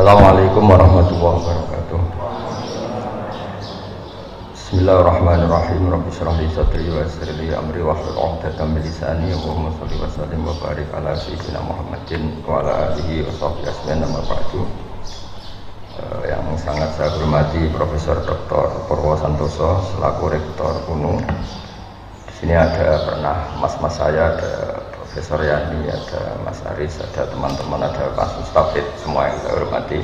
Assalamualaikum warahmatullahi wabarakatuh. Bismillahirrahmanirrahim. Rabbi shrah li sadri wa yassir li amri wahlul 'uqdatam min lisani yafqahu qawli. Wa sallim wa barik ala sayyidina Muhammadin wa ala alihi wa sahbihi ajmain. Amma ba'du. Yang sangat saya hormati Profesor Dr. Purwo Santoso selaku Rektor UNU. Di sini ada pernah mas-mas saya, ada Profesor Yani, ada Mas Aris, ada teman-teman, ada Pak Mustafid, semua yang saya hormati.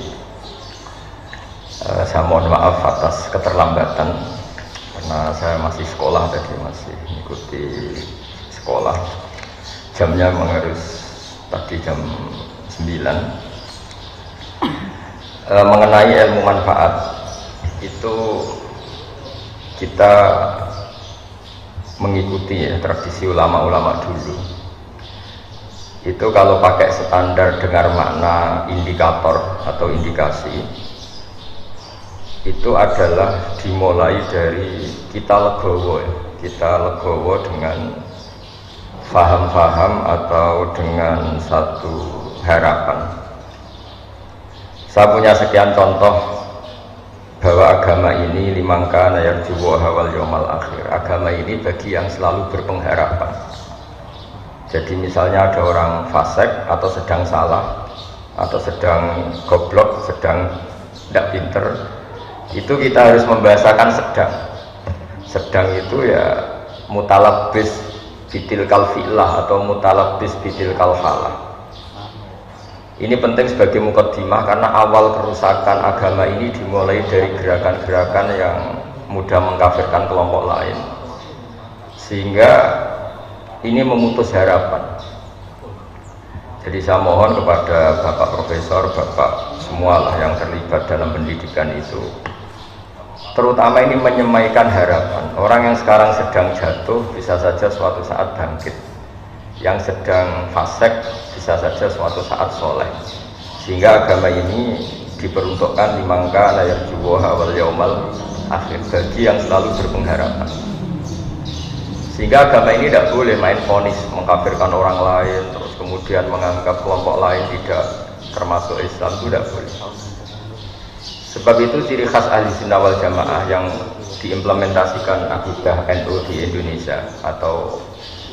Saya mohon maaf atas keterlambatan karena saya masih sekolah tadi, masih mengikuti sekolah. Jamnya harus tadi jam 9. Mengenai ilmu manfaat itu kita mengikuti tradisi ulama-ulama dulu. Itu kalau pakai standar dengar makna indikator atau indikasi, itu adalah dimulai dari kita legowo dengan faham-faham atau dengan satu harapan. Saya punya sekian contoh bahwa agama ini liman kana yarju wal yaumal akhir. Agama ini bagi yang selalu berpengharapan. Jadi misalnya ada orang fasik atau sedang salah atau sedang goblok, sedang tidak pinter, itu kita harus membahasakan sedang. Sedang itu ya mutalabbis bitil kalfilah atau mutalabbis bitil kalfalah. Ini penting sebagai mukaddimah karena awal kerusakan agama ini dimulai dari gerakan-gerakan yang mudah mengkafirkan kelompok lain, sehingga ini memutus harapan. Jadi saya mohon kepada Bapak Profesor, Bapak semualah yang terlibat dalam pendidikan itu, terutama ini menyemaikan harapan. Orang yang sekarang sedang jatuh bisa saja suatu saat bangkit, yang sedang fasik bisa saja suatu saat soleh. Sehingga agama ini diperuntukkan liman kana yarju wal yaumal akhir, bagi yang selalu berpengharapan. Sehingga agama ini tidak boleh main vonis, mengkafirkan orang lain, terus kemudian menganggap kelompok lain tidak termasuk Islam, itu tidak boleh. Sebab itu ciri khas ahli sunnah wal jamaah yang diimplementasikan akidah NU di Indonesia, atau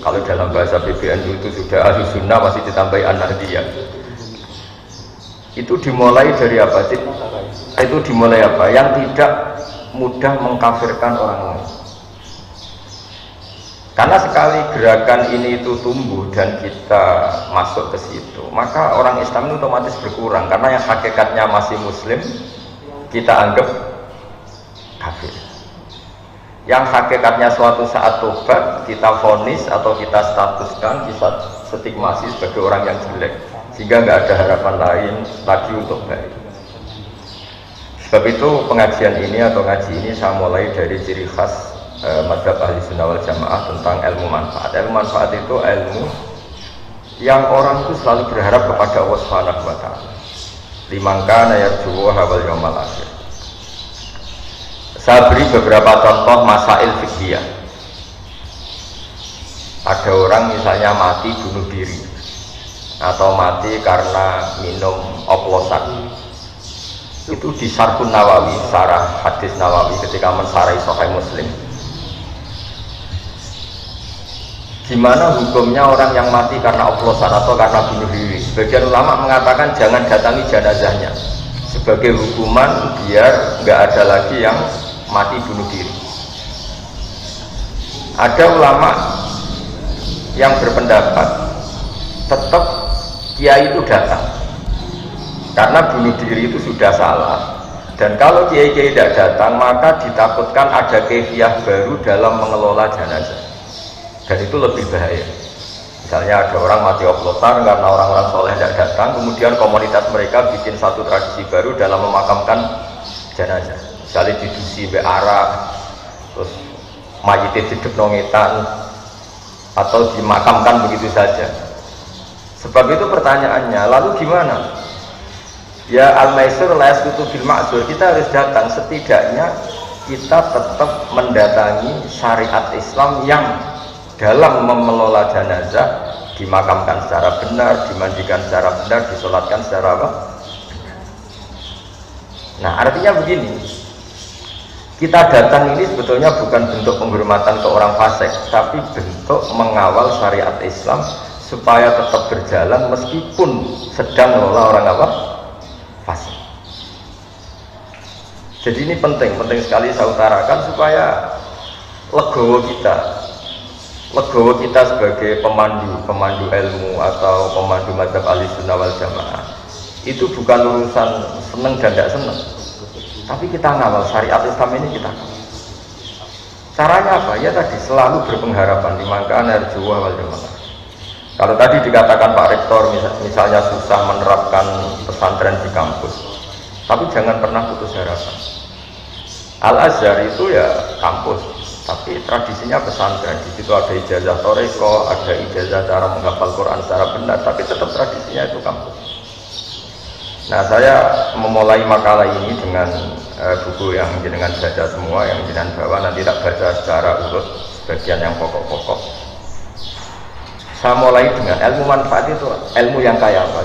kalau dalam bahasa PBNU itu sudah ahli sunnah masih ditambahi an-nahdiyah. Itu dimulai dari apa sih? Itu dimulai apa? Yang tidak mudah mengkafirkan orang lain. Karena sekali gerakan ini itu tumbuh dan kita masuk ke situ, maka orang Islam itu otomatis berkurang. Karena yang hakikatnya masih Muslim, kita anggap kafir. Yang hakikatnya suatu saat tobat, kita vonis atau kita statuskan, kita stigmasi sebagai orang yang jelek, sehingga nggak ada harapan lain lagi untuk baik. Sebab itu pengajian ini atau ngaji ini saya mulai dari ciri khas mazhab ahli sunnah wal jamaah tentang ilmu manfaat. Ilmu manfaat itu ilmu yang orang itu selalu berharap kepada Allah Subhanahu wa ta'ala. Liman kana yarju wal yaumal akhir. Saya beri beberapa contoh masail fiqhiyah. Ada orang misalnya mati bunuh diri atau mati karena minum oplosan. Itu di Syarhun Nawawi, syarah hadis Nawawi ketika mensyarahi Sahih Muslim. Gimana hukumnya orang yang mati karena oplosan atau karena bunuh diri? Sebagian ulama mengatakan jangan datangi jenazahnya sebagai hukuman biar nggak ada lagi yang mati bunuh diri. Ada ulama yang berpendapat tetap kiai itu datang karena bunuh diri itu sudah salah, dan kalau kiai-kiai tidak datang maka ditakutkan ada kaifiah baru dalam mengelola jenazah. Dan itu lebih bahaya. Misalnya ada orang mati oplosan karena orang-orang soleh tidak datang, kemudian komunitas mereka bikin satu tradisi baru dalam memakamkan jenazah. Misalnya didusi be'arak, terus mayitnya hidup nongetan, atau dimakamkan begitu saja. Sebab itu pertanyaannya, lalu gimana? Ya al-maisur la yasqutu bil ma'zur, kita harus datang, setidaknya kita tetap mendatangi syariat Islam yang dalam mengelola jenazah dimakamkan secara benar, dimandikan secara benar, disolatkan secara apa? Nah artinya begini, kita datang ini sebetulnya bukan bentuk penghormatan ke orang fasik, tapi bentuk mengawal syariat Islam supaya tetap berjalan meskipun sedang mengelola orang apa? Fasik. Jadi ini penting sekali saya utarakan supaya legowo kita sebagai pemandu ilmu atau pemandu mazhab Ahlussunnah wal Jamaah itu bukan urusan seneng dan tidak seneng, tapi kita ngawal syariat Islam ini kita ngawal. Caranya apa? Ya tadi selalu berpengharapan di mangkaan arjuwa wal jamaah. Kalau tadi dikatakan Pak Rektor misalnya susah menerapkan pesantren di kampus, tapi jangan pernah putus harapan. Al-Azhar itu ya kampus, tapi tradisinya pesantren. Di situ ada ijazah toreko, ada ijazah cara menghafal Quran secara benar, tapi tetap tradisinya itu kampus. Nah, saya memulai makalah ini dengan buku yang jenengan baca semua, yang jenengan bawa, nanti tak baca secara urut sebagian yang pokok-pokok. Saya mulai dengan ilmu manfaat itu ilmu yang kaya apa?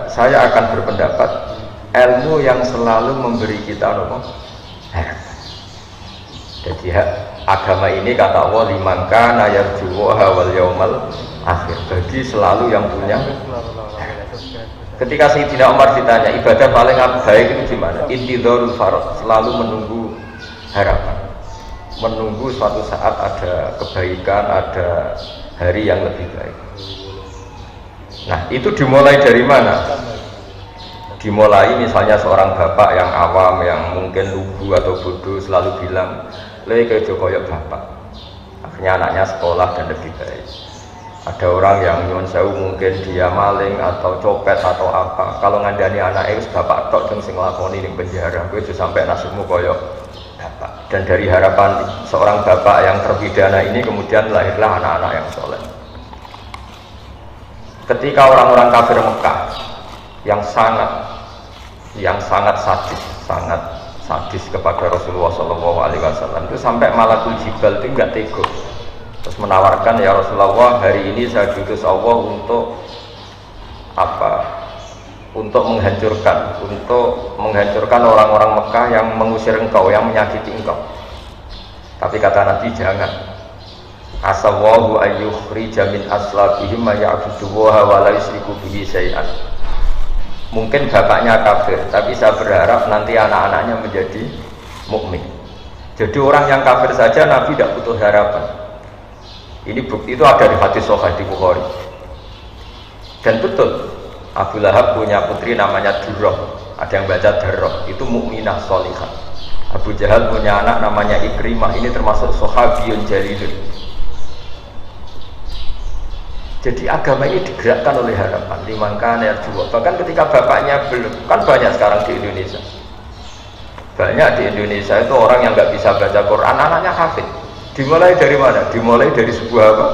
Saya akan berpendapat ilmu yang selalu memberi kita harapan. Jadi agama ini kata Allah liman kana yarjuha wal yaumal akhir, bagi selalu yang punya. Ketika Sayyidina Umar ditanya ibadah paling baik itu gimana? Intidharul farad, selalu menunggu harapan, menunggu suatu saat ada kebaikan, ada hari yang lebih baik. Nah itu dimulai dari mana? Dimulai misalnya seorang bapak yang awam, yang mungkin lugu atau bodoh selalu bilang lek koyok bapak, akhirnya anaknya sekolah dan lebih baik. Ada orang yang nyuwun sewu mungkin dia maling atau copet atau apa, kalau ngandani anaknya bapak tok sing nglakoni ning penjara, kowe aja sampai nasibmu koyok bapak. Dan dari harapan seorang bapak yang terpidana ini kemudian lahirlah anak-anak yang soleh. Ketika orang-orang kafir Mekah yang sangat sadis kepada Rasulullah SAW itu sampai Malakul Jibal itu enggak tega, terus menawarkan, ya Rasulullah, hari ini saya diutus Allah untuk apa? Untuk menghancurkan orang-orang Mekah yang mengusir engkau, yang menyakiti engkau. Tapi kata Nabi, jangan. Asallahu ayyukhrija min aslabihim ma ya'budullaha wa la yusyriku bihi syai'an. Mungkin bapaknya kafir, tapi saya berharap nanti anak-anaknya menjadi mukmin. Jadi orang yang kafir saja Nabi tidak butuh harapan. Ini bukti itu ada di hadis sahih di Bukhari. Dan betul, Abu Lahab punya putri namanya Durrah, ada yang baca Darrah, itu mukminah sholihah. Abu Jahal punya anak namanya Ikrimah, ini termasuk sahabiyun jalilun. Jadi agama ini digerakkan oleh harapan, liman kana yarju. Bahkan ketika bapaknya belum, kan banyak sekarang di Indonesia. Banyak di Indonesia itu orang yang nggak bisa baca Quran, anaknya hafid. Dimulai dari mana? Dimulai dari sebuah apa?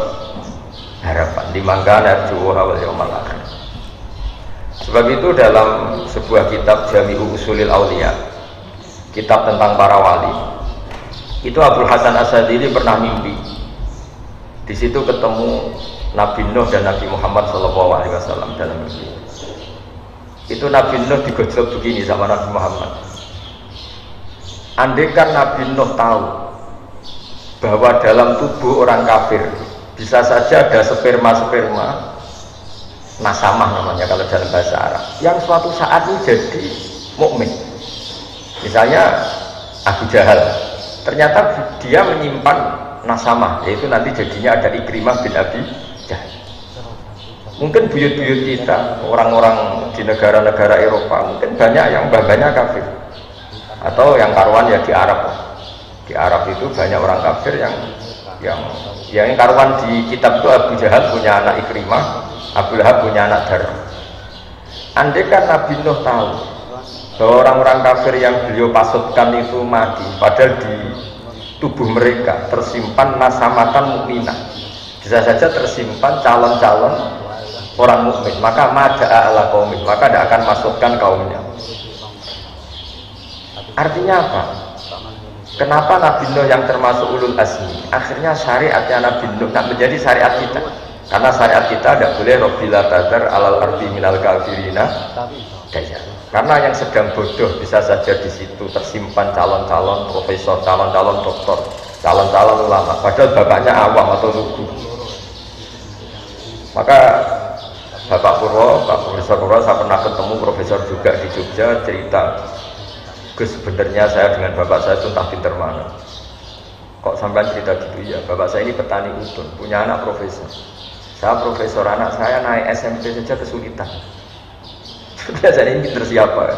Harapan, liman kana yarju wal yaumal akhir. Sebab itu dalam sebuah kitab Jami'u Ushulil Auliya, kitab tentang para wali, itu Abdul Hasan Asyadzili pernah mimpi. Di situ ketemu Nabi Nuh dan Nabi Muhammad SAW dalam mimpi. Itu Nabi Nuh digojlok begini sama Nabi Muhammad. Andaikan Nabi Nuh tahu bahwa dalam tubuh orang kafir bisa saja ada sperma nasamah namanya kalau dalam bahasa Arab, yang suatu saat ini jadi mukmin. Misalnya Abu Jahal, ternyata dia menyimpan nasamah, yaitu nanti jadinya ada Ikrimah bin Abi Jahal. Mungkin buyut-buyut kita, orang-orang di negara-negara Eropa, mungkin banyak yang mbah-mbahnya kafir, atau yang karuan ya di Arab. Di Arab itu banyak orang kafir yang karuan di kitab itu Abu Jahal punya anak Ikrimah, Abu Lahab punya anak Darrah. Andai kan Nabi Nuh tahu bahwa orang-orang kafir yang beliau pasutkan itu mati, padahal di tubuh mereka tersimpan nasamatan mukminah, bisa saja tersimpan calon-calon orang mukmin, maka mada'a ala qaumih, maka tidak akan masukkan kaumnya. Artinya apa? Kenapa Nabi Nuh yang termasuk ulul azmi akhirnya syariatnya Nabi Nuh tak menjadi syariat kita? Karena syariat kita tidak boleh Rabbil tadar alal ardi minal kafirina daya. Karena yang sedang bodoh bisa saja di situ tersimpan calon-calon profesor, calon-calon doktor, calon-calon ulama. Padahal bapaknya awam atau lugu. Maka Bapak Purwo, Pak Profesor Purwo, saya pernah ketemu profesor juga di Jogja, cerita, Gus, sebenarnya saya dengan bapak saya itu entah pinter mana. Kok sampai cerita gitu ya? Bapak saya ini petani udon, punya anak profesor. Saya profesor, anak saya naik SMP saja kesulitan. Biasanya ini pinter siapa?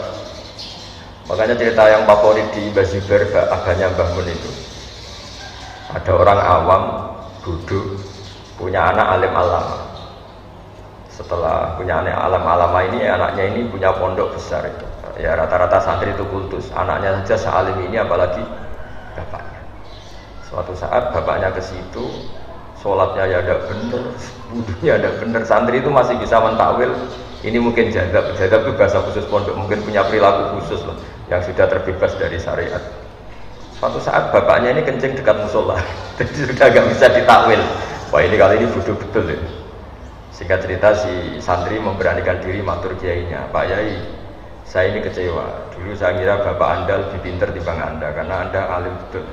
Makanya cerita yang favorit di Bazibar, abahnya Mbah Mun itu. Ada orang awam, bodoh, punya anak alim alama. Setelah punya anak alam alama ini, anaknya ini punya pondok besar itu. Ya rata-rata santri itu kultus. Anaknya saja sealim ini, apalagi bapaknya. Suatu saat bapaknya ke situ, sholatnya ya ada bener, wudunya ada bener. Santri itu masih bisa mentakwil. Ini mungkin jadab itu bahasa khusus pondok, mungkin punya perilaku khusus loh, yang sudah terbebas dari syariat. Suatu saat bapaknya ini kencing dekat musola, jadi sudah agak bisa ditakwil. Wah ini kali ini bodoh betul ya. Singkat cerita si santri memberanikan diri matur kiainya, Pak Yai, saya ini kecewa. Dulu saya kira bapak anda lebih pintar dibanding anda, karena anda alim betul.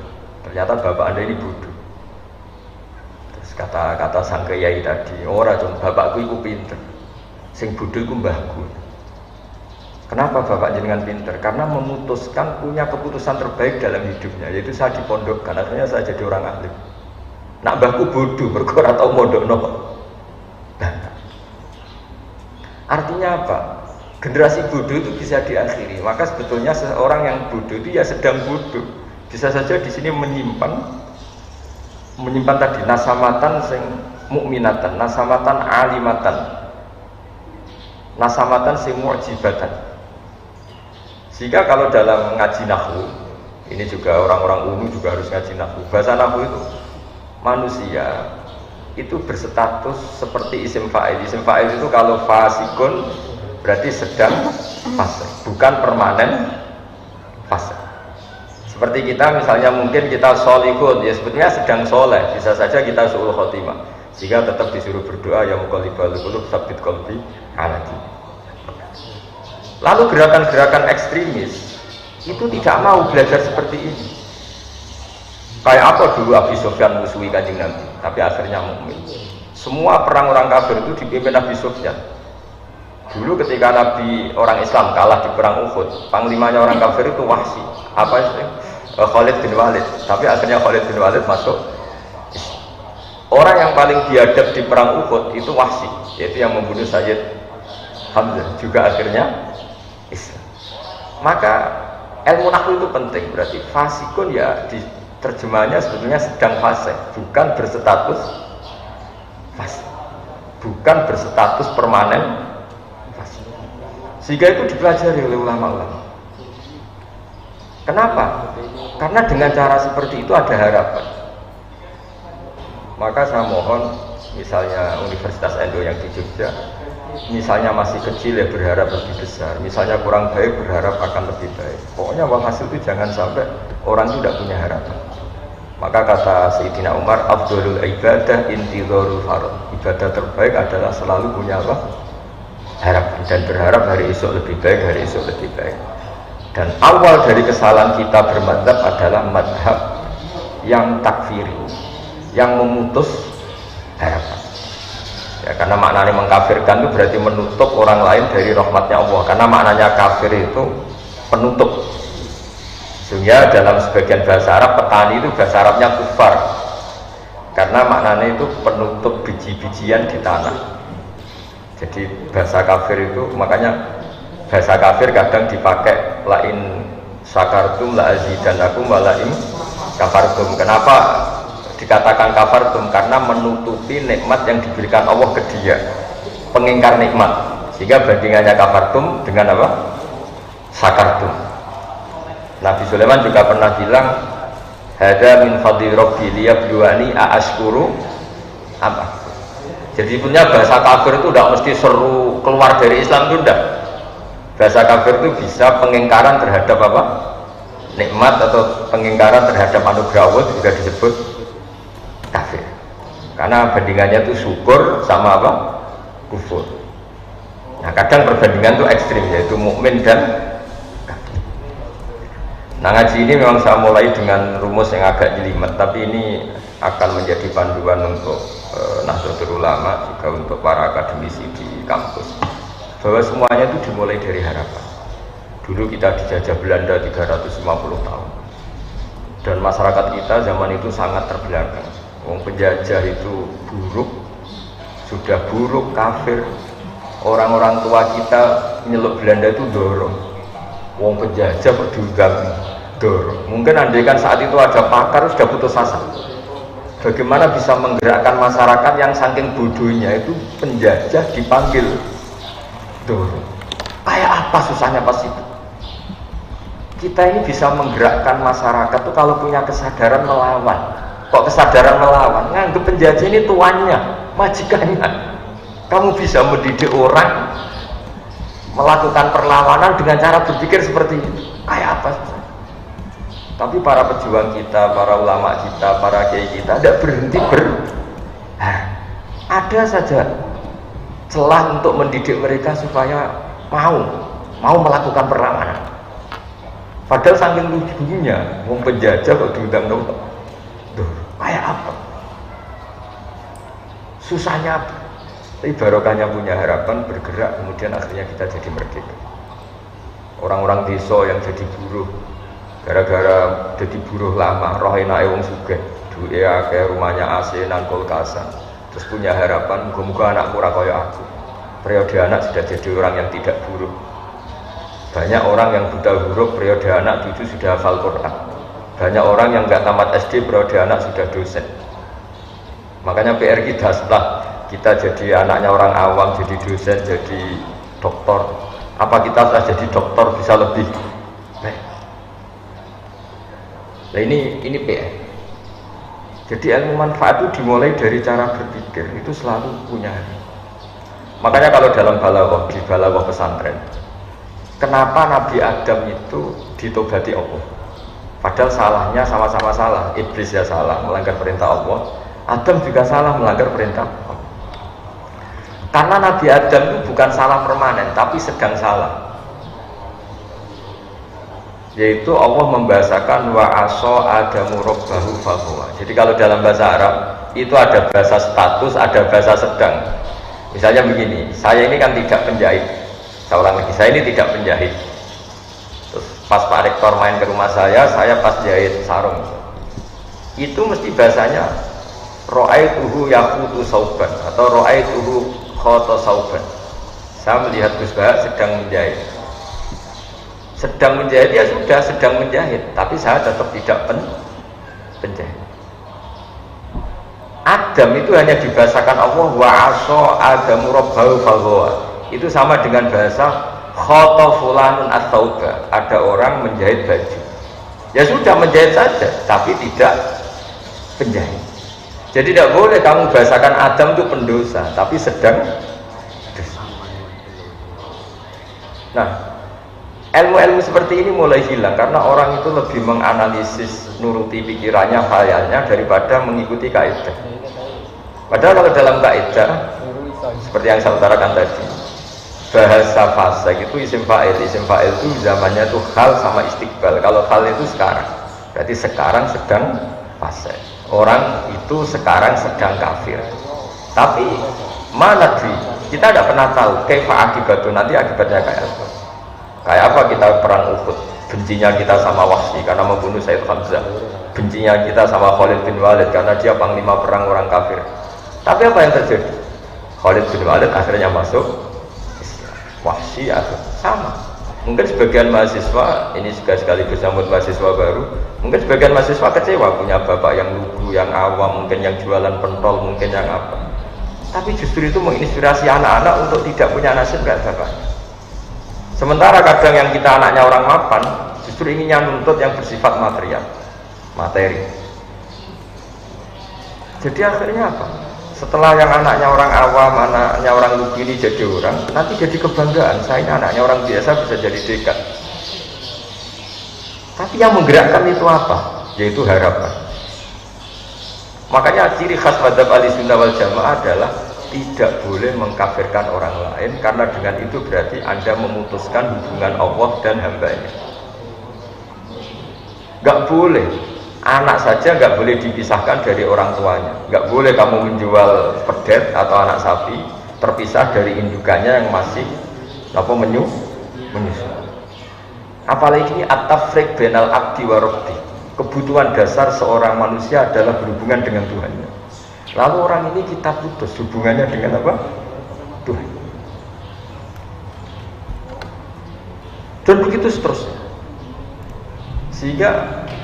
Ternyata bapak anda ini bodoh. Terus kata sang kiai tadi, ora dong, bapakku itu pintar, sing bodoh itu mbahku. Kenapa bapak jenengan pintar? Karena memutuskan punya keputusan terbaik dalam hidupnya, yaitu saya dipondokkan, akhirnya saya jadi orang alim. Nak mbahku bodoh, berkora tau mondok nopo. Artinya apa? Generasi bodoh itu bisa diakhiri. Maka sebetulnya seorang yang bodoh itu ya sedang bodoh. Bisa saja di sini menyimpan tadi nasamatan sing mukminatan, nasamatan alimatan, nasamatan sing mu'jibatan. Sehingga kalau dalam ngaji nahwu, ini juga orang-orang umum juga harus ngaji nahwu. Bahasa nahwu itu manusia itu berstatus seperti isim fa'il. Isim fa'il itu kalau fasikun berarti sedang fase, bukan permanen fase. Seperti kita misalnya mungkin kita sholihun, ya sebetulnya sedang soleh, bisa saja kita su'ul khotimah, sehingga tetap disuruh berdoa ya muqallibal qulub tsabbit qalbi ala dinik. Lalu gerakan-gerakan ekstremis itu tidak mau belajar seperti ini. Kayak apa dulu Abi Sufyan musuhi Kanjeng Nabi, tapi akhirnya mukmin. Semua perang orang kafir itu dipimpin Abi Sufyan. Dulu ketika Nabi orang Islam kalah di perang Uhud, panglimanya orang kafir itu Wahsy, Khalid bin Walid. Tapi akhirnya Khalid bin Walid masuk Islam. Orang yang paling biadab di perang Uhud itu Wahsy, yaitu yang membunuh Sayyid Hamzah, juga akhirnya Islam. Maka ilmu nahwu itu penting, berarti fasikun ya di terjemahannya sebetulnya sedang fase, bukan berstatus fase, bukan berstatus permanen fase. Sehingga itu dipelajari oleh ulama-ulama. Kenapa? Karena dengan cara seperti itu ada harapan. Maka saya mohon, misalnya Universitas Endo yang di Jogja, misalnya masih kecil ya berharap lebih besar, misalnya kurang baik berharap akan lebih baik. Pokoknya walhasil itu jangan sampai orang itu tidak punya harapan. Maka kata Sayyidina Umar, afdhalul ibadah intidharul farad. Ibadah terbaik adalah selalu punya apa? Harapan, dan berharap hari esok lebih baik, hari esok lebih baik. Dan awal dari kesalahan kita bermadzhab adalah madhab yang takfiri, yang memutus harapan. Ya, karena maknanya mengkafirkan itu berarti menutup orang lain dari rahmatnya Allah. Karena maknanya kafir itu penutup. Sehingga dalam sebagian bahasa Arab, petani itu bahasa Arabnya kufar, karena maknanya itu penutup biji-bijian di tanah. Jadi bahasa kafir itu, makanya bahasa kafir kadang dipakai lain syakartum la azidanakum wa lain kafartum. Kenapa dikatakan kafartum? Karena menutupi nikmat yang diberikan Allah ke dia, pengingkar nikmat. Sehingga bandingannya kafartum dengan apa? Syakartum. Nabi Sulaiman juga pernah bilang, hada min fadli rabbi liyabluwani aashkuru apa. Jadi punya bahasa kafir itu tidak mesti seru keluar dari Islam, itu tidak. Bahasa kafir itu bisa pengingkaran terhadap apa? Nikmat atau pengingkaran terhadap anugerah Allah juga disebut kafir. Karena bandingannya itu syukur sama apa? Kufur. Nah kadang perbandingan itu ekstrim, yaitu mukmin dan kafir. Nah ngaji ini memang saya mulai dengan rumus yang agak jelimet, tapi ini akan menjadi panduan untuk Nahdlatul Ulama, juga untuk para akademisi di kampus, bahwa semuanya itu dimulai dari harapan. Dulu kita dijajah Belanda 350 tahun, dan masyarakat kita zaman itu sangat terbelakang. Wong penjajah itu buruk, sudah buruk, kafir. Orang-orang tua kita nyeluk Belanda itu dorong. Wong penjajah berdiugang dorong. Mungkin andaikan saat itu ada pakar sudah putus asa. Bagaimana bisa menggerakkan masyarakat yang saking bodohnya itu penjajah dipanggil dorong. Kayak apa susahnya pas itu? Kita ini bisa menggerakkan masyarakat tuh kalau punya kesadaran melawan. Kok kesadaran melawan? Nganggep penjajah ini tuannya, majikannya. Kamu bisa mendidik orang melakukan perlawanan dengan cara berpikir seperti itu. Kayak apa susah? Tapi para pejuang kita, para ulama kita, para kiai kita tidak berhenti ada saja celah untuk mendidik mereka supaya mau melakukan perlawanan. Padahal saking lucunya, wong penjajah kok diundang dong. Duh, kayak apa? Susahnya apa? Tapi barokahnya punya harapan, bergerak, kemudian akhirnya kita jadi merdeka. Orang-orang desa yang jadi buruh, gara-gara jadi buruh lama, roh enake wong sugih, duwe akeh, rumahnya AC nang kulkasan, terus punya harapan, muga-muga anakku ora kaya aku. Periode anak sudah jadi orang yang tidak buruh. Banyak orang yang buta huruf, periode anak 7 sudah hafal Quran. Banyak orang yang nggak tamat SD, periode anak sudah dosen. Makanya PR kita setelah kita jadi anaknya orang awam, jadi dosen, jadi doktor, apa kita setelah jadi doktor bisa lebih baik? Nah ini PR. Jadi ilmu manfaat itu dimulai dari cara berpikir, itu selalu punya. Makanya kalau dalam balaghah, di balaghah pesantren, kenapa Nabi Adam itu ditobati Allah? Padahal salahnya sama-sama salah. Iblis ya salah, melanggar perintah Allah. Adam juga salah, melanggar perintah Allah. Karena Nabi Adam itu bukan salah permanen, tapi sedang salah. Yaitu Allah membahasakan wa aso adamu rabbahu fahuwa. Jadi kalau dalam bahasa Arab itu ada bahasa status, ada bahasa sedang. Misalnya begini, saya ini kan tidak penjahit. Saya ulang lagi, saya ini tidak penjahit. Terus pas Pak Rektor main ke rumah saya pas jahit sarung. Itu mesti bahasanya ra'aituhu yaqutu sauban atau ra'aituhu khata sauban. Saya melihat Gus Bahak sedang menjahit. Sedang menjahit ya sudah, sedang menjahit, tapi saya tetap tidak penjahit. Adam itu hanya dibahasakan Allah wa aso adamu rabbahu faghwa. Itu sama dengan bahasa khata fulanun at-tauba. Ada orang menjahit baju. Ya sudah menjahit saja, tapi tidak penjahit. Jadi tidak boleh kamu bahasakan Adam itu pendosa, tapi sedang dosa. Nah, ilmu-ilmu seperti ini mulai hilang karena orang itu lebih menganalisis, nuruti pikirannya, khayalnya daripada mengikuti kaidah. Padahal kalau dalam kaidah seperti yang saya utarakan tadi, bahasa fasik itu isim fa'il itu zamannya itu hal sama istiqbal. Kalau hal itu sekarang, berarti sekarang sedang fasik. Orang itu sekarang sedang kafir. Tapi mana sih? Kita tidak pernah tahu kaifa akibatnya, nanti akibatnya kayak apa. Kayak apa kita perang Uhud, bencinya kita sama Wahsy karena membunuh Sayyid Hamzah, bencinya kita sama Khalid bin Walid karena dia panglima perang orang kafir. Tapi apa yang terjadi? Khalid bin Walid akhirnya masuk Islam, Wahsy sama. Mungkin sebagian mahasiswa, ini juga sekaligus sambut mahasiswa baru, mungkin sebagian mahasiswa kecewa punya bapak yang lugu, yang awam, mungkin yang jualan pentol, mungkin yang apa. Tapi justru itu menginspirasi anak-anak untuk tidak punya nasib kayak bapaknya. Sementara kadang yang kita anaknya orang mapan, justru inginnya nuntut yang bersifat materi. Jadi akhirnya apa? Setelah yang anaknya orang awam, anaknya orang lugu ini jadi orang, nanti jadi kebanggaan. Saya ini anaknya orang biasa bisa jadi dekan. Tapi yang menggerakkan itu apa? Yaitu harapan. Makanya ciri khas madzhab Ahlussunnah wal Jamaah adalah tidak boleh mengkafirkan orang lain, karena dengan itu berarti Anda memutuskan hubungan Allah dan hambanya. Gak boleh, anak saja gak boleh dipisahkan dari orang tuanya. Gak boleh kamu menjual pedet atau anak sapi terpisah dari indukannya yang masih menyusu. Apalagi ini at-tafriq bainal abdi wa rabbi. Kebutuhan dasar seorang manusia adalah berhubungan dengan Tuhannya. Lalu orang ini kita putus hubungannya dengan apa? Tuhan. Dan begitu seterusnya. Sehingga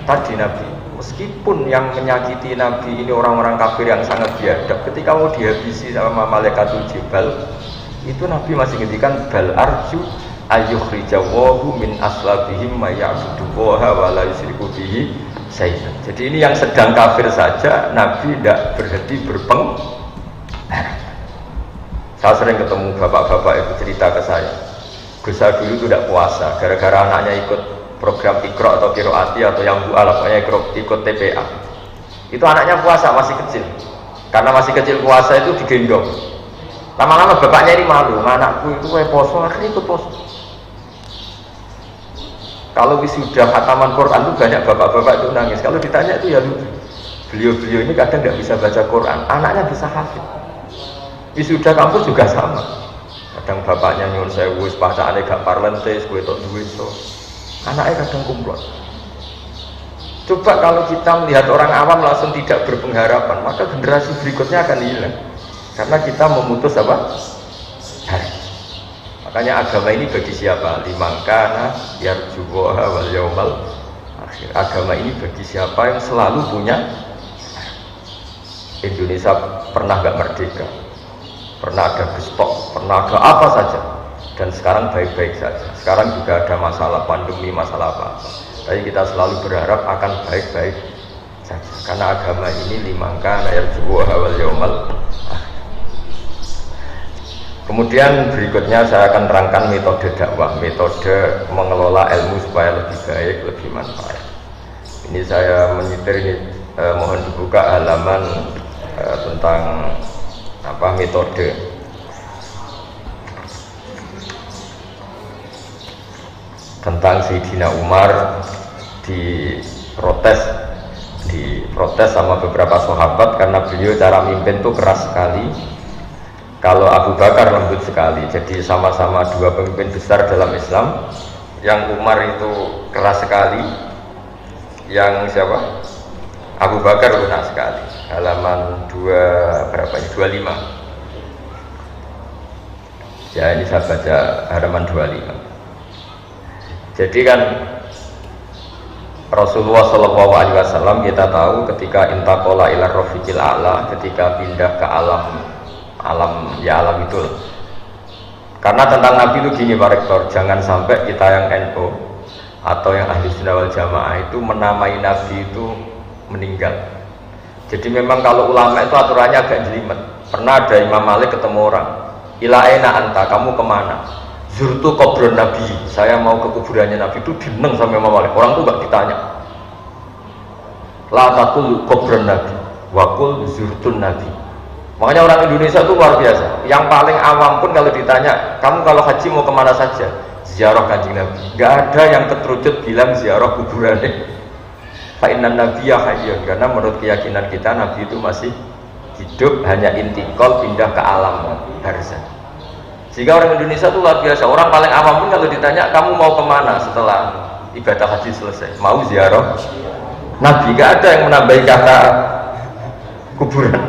tadi Nabi, meskipun yang menyakiti Nabi ini orang-orang kafir yang sangat biadab, ketika mau dihabisi sama malaikatul jibal, itu Nabi masih ngendikan bal arju ayyukhrijawahu min aslabihim ma ya'budullaha wa la yusyriku bihi syai'an. Jadi ini yang sedang kafir saja Nabi tidak berhenti berpengharap. Saya sering ketemu bapak-bapak itu cerita ke saya, Gus saya dulu itu tidak puasa gara-gara anaknya ikut program Iqra atau Qiraati atau yang Bu Alaf, ikut TPA. Itu anaknya puasa masih kecil, karena masih kecil puasa itu digendong. Lama-lama bapaknya ini malu, anakku itu poso, akhirnya ikut poso. Kalau wisuda khataman Quran itu banyak bapak-bapak itu nangis. Kalau ditanya itu ya lucu. Beliau-beliau ini kadang tidak bisa baca Quran, anaknya bisa hafid. Wisuda kampus juga sama. Kadang bapaknya nyuruh saya wis bacaane gak parlentes, kowe tok duwe so. Anaknya kadang kumplot. Coba kalau kita melihat orang awam langsung tidak berpengharapan, maka generasi berikutnya akan hilang. Karena kita memutus apa? Hari. Makanya agama ini bagi siapa? Limangkana yarjuwaha wal yaumal akhir. Agama ini bagi siapa yang selalu punya. Indonesia pernah gak merdeka, pernah ada gestok, pernah ada apa saja, dan sekarang baik-baik saja. Sekarang juga ada masalah pandemi, masalah apa, tapi kita selalu berharap akan baik-baik saja, karena agama ini limangkana yarjuwaha wal yaumal akhir. Kemudian berikutnya saya akan terangkan metode dakwah, metode mengelola ilmu supaya lebih baik, lebih manfaat. Ini saya menyitir ini, mohon dibuka halaman tentang apa metode. Tentang Sayyidina Umar diprotes sama beberapa sahabat karena beliau cara mimpin itu keras sekali. Kalau Abu Bakar lembut sekali, jadi sama-sama dua pemimpin besar dalam Islam. Yang Umar itu keras sekali, yang siapa? Abu Bakar lunak sekali. Halaman 25. Ya ini saya baca halaman 25. Jadi kan Rasulullah SAW kita tahu ketika intaqala ila rafiqil a'la, ketika pindah ke alam itu. Karena tentang Nabi itu gini Pak Rektor, jangan sampai kita yang NU atau yang ahli sunnah wal jamaah itu menamai Nabi itu meninggal. Jadi memang kalau ulama itu aturannya agak jelimet. Pernah ada Imam Malik ketemu orang, ila aina anta, kamu kemana? Zurtu kubron Nabi, saya mau ke kuburannya Nabi. Itu dineng sama Imam Malik, orang itu gak ditanya. La taqul kubron Nabi, wakul zurtun Nabi. Makanya orang Indonesia itu luar biasa. Yang paling awam pun kalau ditanya, kamu kalau haji mau kemana saja? Ziarah Kanjeng Nabi. Gak ada yang keterucut bilang ziarah kuburannya. Fa'inan Nabiya hayyun, karena menurut keyakinan kita Nabi itu masih hidup, hanya intikal pindah ke alam barzah. Sehingga orang Indonesia itu luar biasa. Orang paling awam pun kalau ditanya, kamu mau kemana setelah ibadah haji selesai? Mau ziarah Nabi. Gak ada yang menambahi kata kuburan.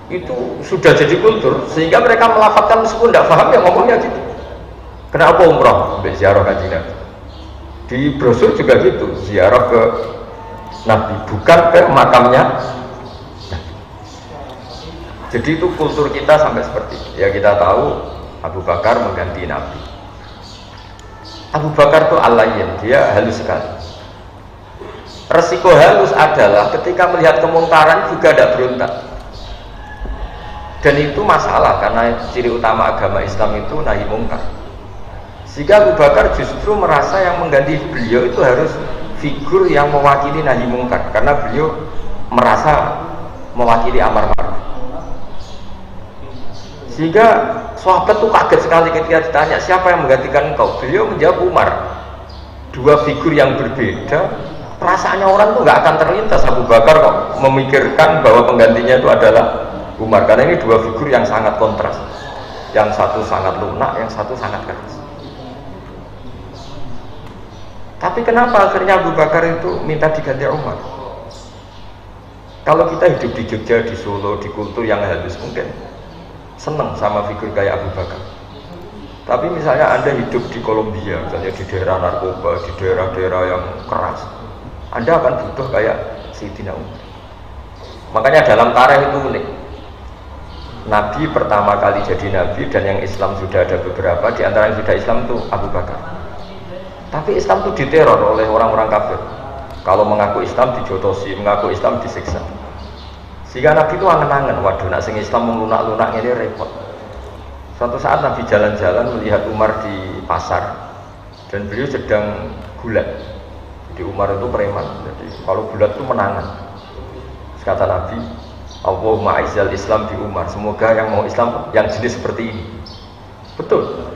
Itu sudah jadi kultur, sehingga mereka melafadzkan meskipun tidak paham yang ngomongnya gitu. Kenapa umrah? Sampai ziarah Kanjeng Nabi. Di brosur juga gitu, ziarah ke Nabi, bukan ke makamnya Nabi. Jadi itu kultur kita sampai seperti itu. Ya kita tahu Abu Bakar mengganti Nabi. Abu Bakar itu al-layyin, dia halus sekali. Resiko halus adalah ketika melihat kemungkaran juga tidak berontak. Dan itu masalah, karena ciri utama agama Islam itu nahi mungkar. Sehingga Abu Bakar justru merasa yang mengganti beliau itu harus figur yang mewakili nahi mungkar, karena beliau merasa mewakili amar ma'ruf. Sehingga sahabat tuh kaget sekali ketika ditanya siapa yang menggantikan engkau. Beliau menjawab Umar. Dua figur yang berbeda, perasaannya orang tuh nggak akan terlintas Abu Bakar kok memikirkan bahwa penggantinya itu adalah Umar, karena ini dua figur yang sangat kontras. Yang satu sangat lunak, yang satu sangat keras. Tapi kenapa akhirnya Abu Bakar itu minta diganti Umar? Kalau kita hidup di Jogja, di Solo, di kultur yang halus, mungkin senang sama figur kayak Abu Bakar. Tapi misalnya Anda hidup di Kolombia, misalnya di daerah narkoba, di daerah-daerah yang keras, Anda akan butuh kayak Sayyidina Umar. Makanya dalam tarikh itu unik. Nabi pertama kali jadi Nabi dan yang Islam sudah ada beberapa, di antara yang sudah Islam itu Abu Bakar. Tapi Islam itu diteror oleh orang-orang kafir. Kalau mengaku Islam dijotosi, mengaku Islam disiksa. Sehingga Nabi itu angen-angen, waduh nak sing Islam melunak-lunak ini repot. Suatu saat Nabi jalan-jalan melihat Umar di pasar dan beliau sedang gulat. Jadi Umar itu preman, jadi kalau gulat itu menangan. Terus kata Nabi, Allahumma a'izzal Islam bi Umar, semoga yang mau Islam yang jenis seperti ini. Betul.